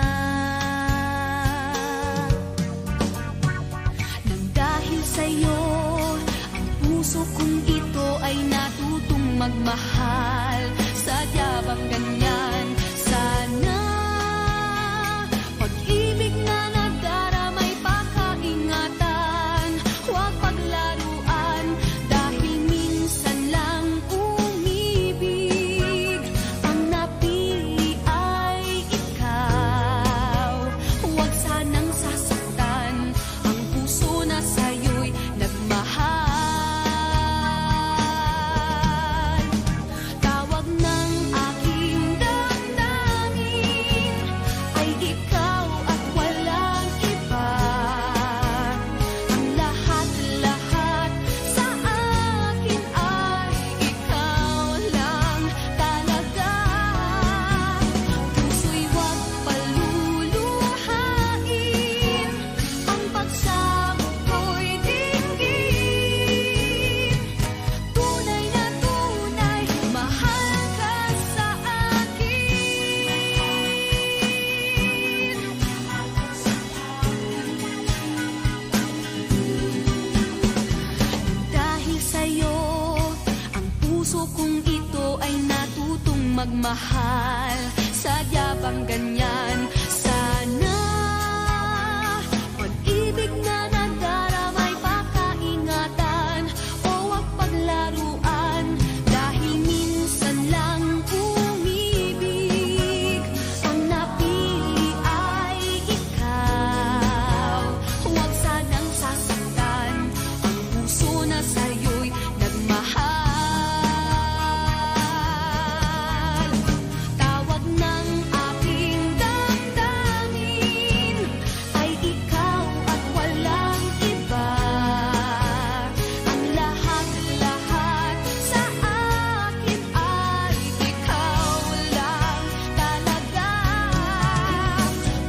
Nang dahil sa'yo, ang puso kong ito ay natutong magmahal. Sadya bang ganyan? Sana pag-ibig na nagdaramay pakaingatan, huwag paglaruan, dahil minsan lang umibig. Ang napili ay ikaw. Huwag sanang sasaktan ang puso na sa'yo'y nagmahal. Tawag ng aking damdamin ay ikaw at walang iba. Ang lahat-lahat sa akin ay ikaw lang talaga. Puso'y huwag paluluhain, ang pagsamo ko'y dinggin. Tunay na tunay, mahal ka sa akin. Dahil sa'yo, ang puso kong ito ay natutong magmahal. Sadya bang ganyan? Sana pag-ibig na nagdaramay pakaingatan, o wag paglaruan, dahil minsan lang umibig. Ang napili ay ikaw. Huwag sanang sasaktan ang puso na sa'yo'y nagmahal. Tawag ng aking damdamin ay ikaw at walang iba. Ang lahat-lahat sa akin ay ikaw lang talaga.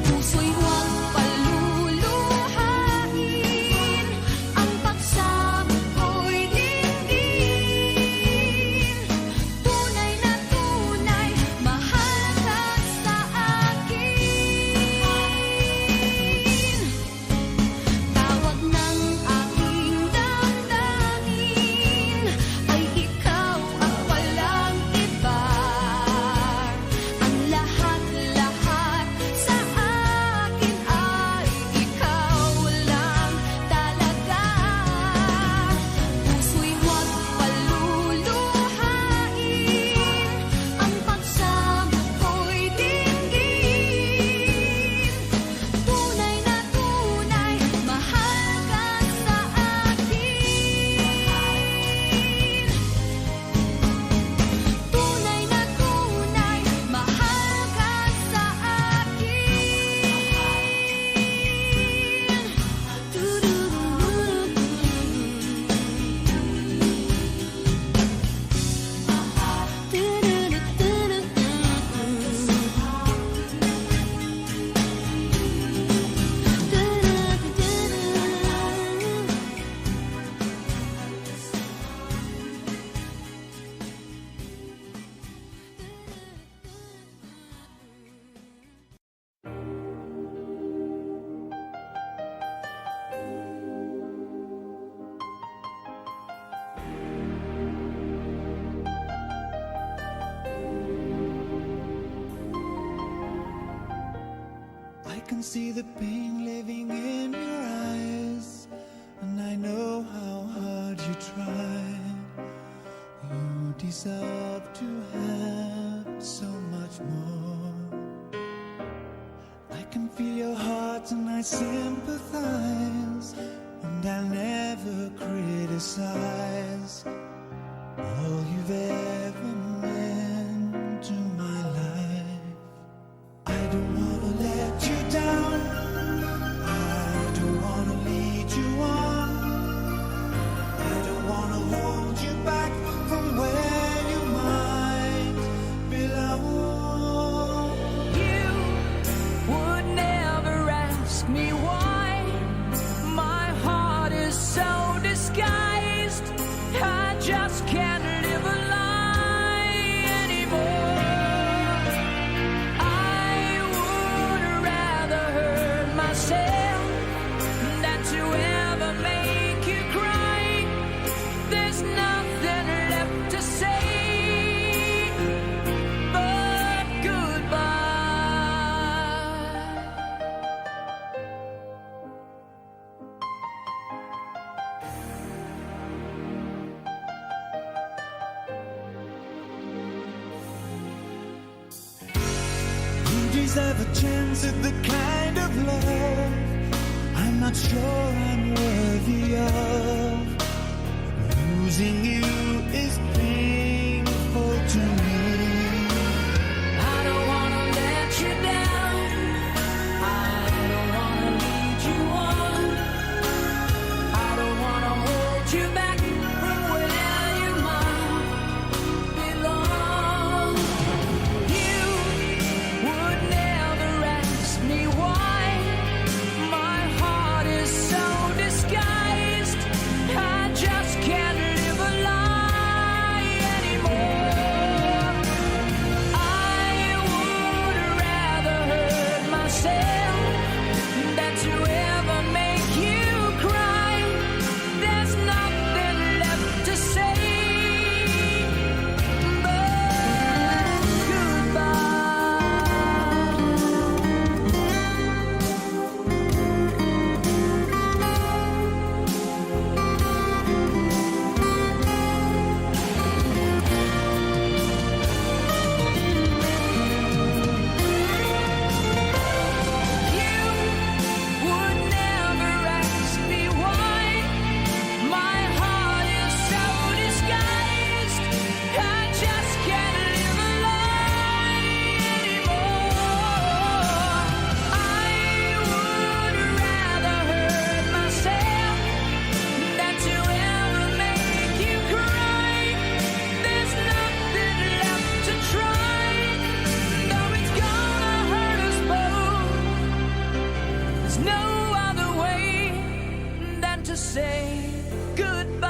Puso'y huwag paluluhain, ang pagsamo ko'y dinggin. Tunay na tunay, mahal ka sa akin. Tawag ng aking damdamin ay ikaw at walang iba. Ang lahat-lahat sa akin ay ikaw lang talaga. Puso'y huwag paluluhain, ang pagsamo ko'y dinggin. Tunay na tunay, mahal ka sa akin. Tunay na tunay, mahal ka sa akin. I can see the pain living in your eyes, and I know how hard you try. You deserve to have so much more. I can feel your heart and I sympathize, and I'll never criticize all you've ever meant to my life. I don't wanna let you down, I don't wanna lead you on, I don't wanna hold you back from where you might belong. You would never ask me why. My heart is so disguised, I just can't live a lie She's ever chance at the kind of love I'm not sure I'm worthy of. Losing you is painful to me. I don't wanna let you down. I don't wanna lead you on. I don't wanna hold you back from where you might belong. You would never ask me why. My heart is so disguised. I just can't live a lie anymore. I would rather hurt myself than to ever make you cry. There's nothing left to say but you would never ask me why. My heart is so disguised. I just can't live a lie anymore. I would rather hurt myself than to ever make you cry. There's nothing left to try, though it's gonna hurt us both. There's no other way than to say goodbye.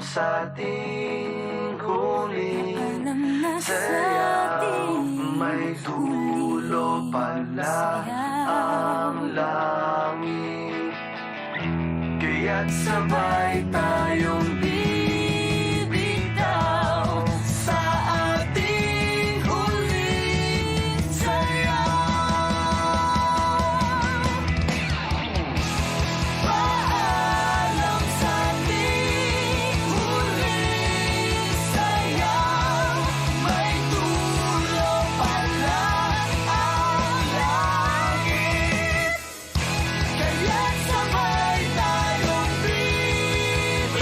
sa ating huling Alam na sa ating may dulo pala ang langit. Kaya't sabay tayong bibitaw sa ating huling sayaw. Paalam sa ating huling sayaw, may dulo pala ang langit. Kaya't sabay tayong bibitaw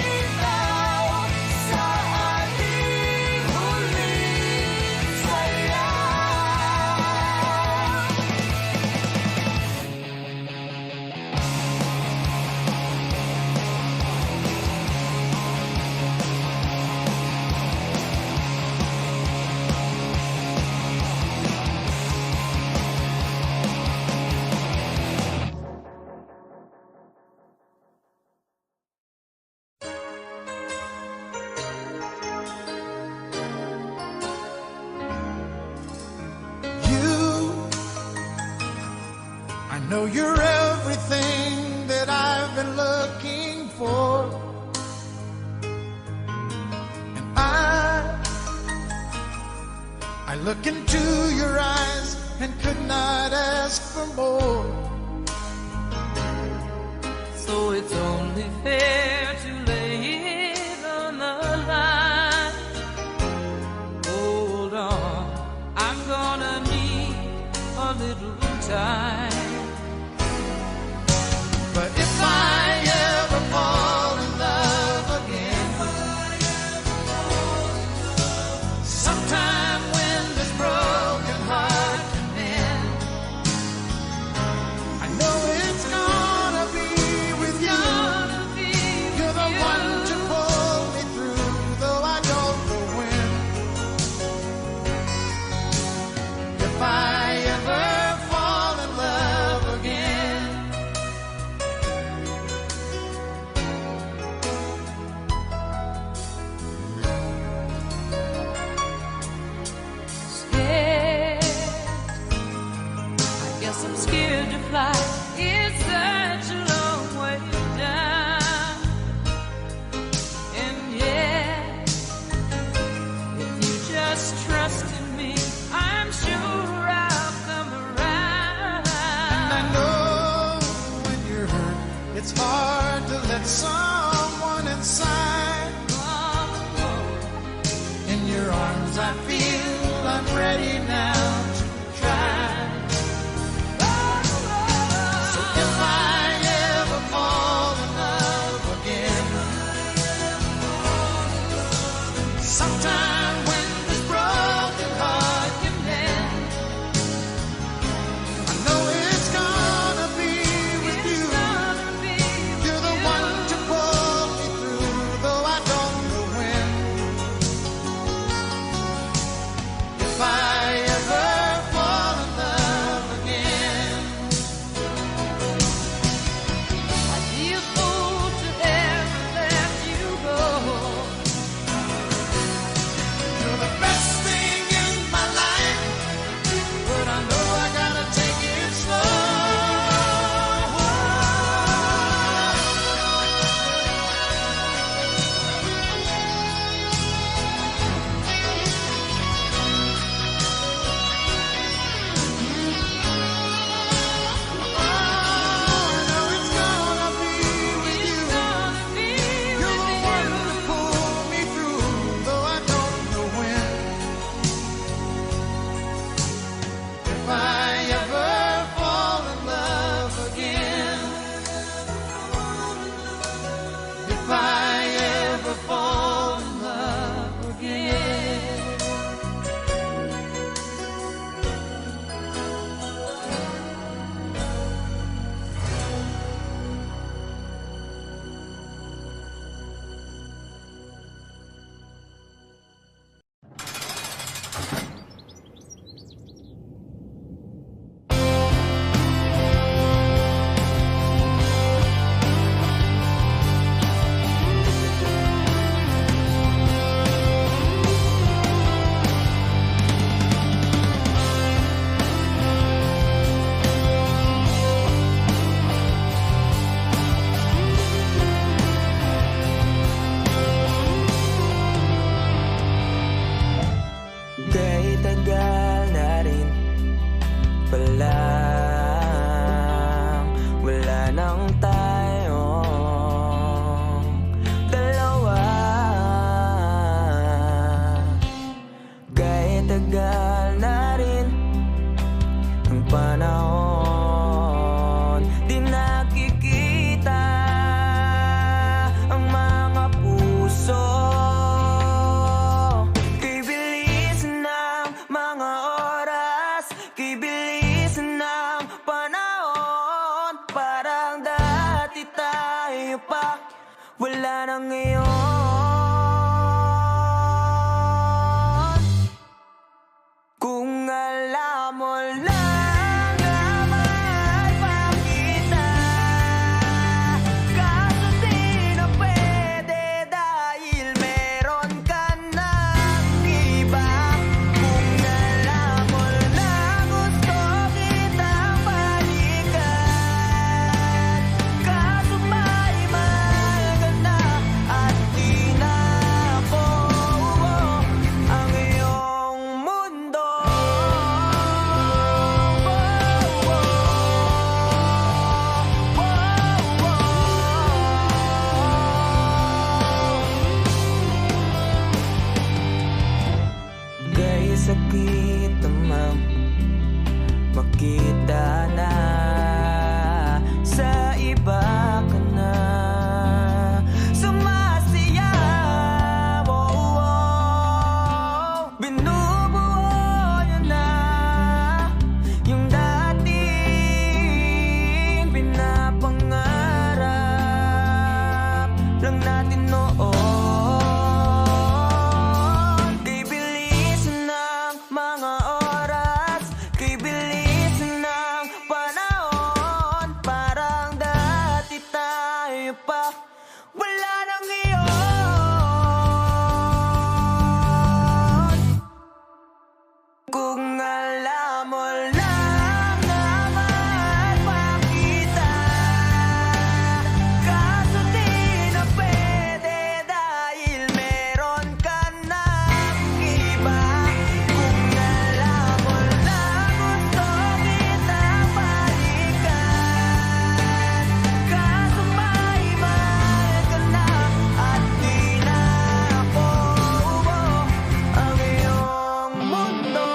sa ating huling sayaw. You, I know you're everything that I've been looking for. And I look into your eyes and could not ask for more. So it's only fair to lay it on the line. Hold on, I'm gonna need a little time. But if I ever fall in love again, sometime when this broken heart can mend, I know it's gonna be with you. You're the one to pull me through, though I don't know when. If I ever fall in love again, Scared, I guess I'm scared to fly. It's such a long way down. And yet, if you just trust in me, I'm sure I'll come around. I know when you're hurt, it's hard to let someone inside. In your arms, I feel I'm ready now to try. So if I ever fall in love again, sometime when this broken heart can mend, I know it's gonna be with you. You're the one to pull me through, though I don't know when. If I ever Kay bilis ng panahon, parang dati tayo pa, wala na ngayon. Kung alam mo lang na mahal pa kita, kaso di na pwede dahil meron ka ng iba. Kung alam mo lang gusto kitang balikan, kaso may mahal ka na at di na ako ang iyong mundo. Dahil sakit namang makita na sa iba ka na sumasayaw. Binubuo niya na yung dating pinapangarap lang natin noon. Kay bilis ng mga oras, kay bilis ng panahon, parang dati tayo pa, wala na ngayon. Kung alam mo lang na mahal pa kita, kaso di na pwede dahil meron ka ng iba. Kung alam mo lang gusto kitang balikan, kaso may mahal ka na at di na ako ang iyong mundo.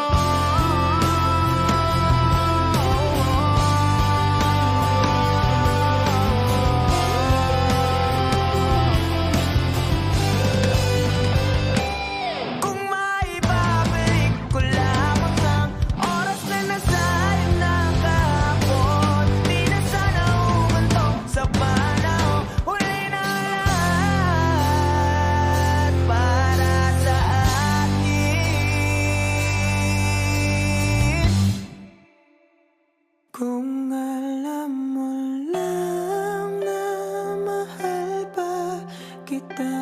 Kung maibabalik ko lamang ang oras na nasayang ng kahapon, di na sana umanto sa panahon. Huli na lahat para sa akin. Kung alam mo lang na mahal pa kita,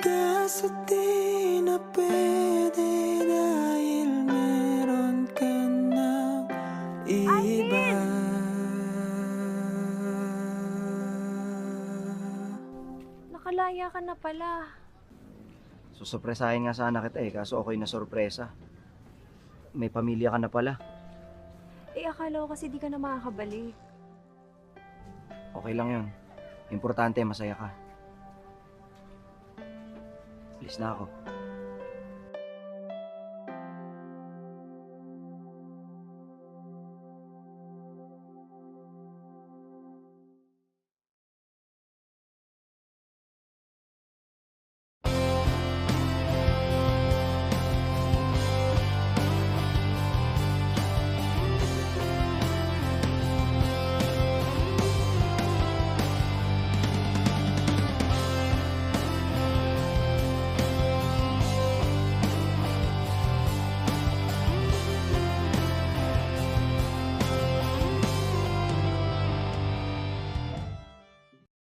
kaso di na pwede dahil meron ka ng iba. Nakalaya ka na pala. Susurpresahin nga sana kita kaso ako'y nasurpresa. May pamilya ka na pala. Eh, akala ko kasi di ka na makakabalik. Okay lang yun. Importante, masaya ka. Alis na ako.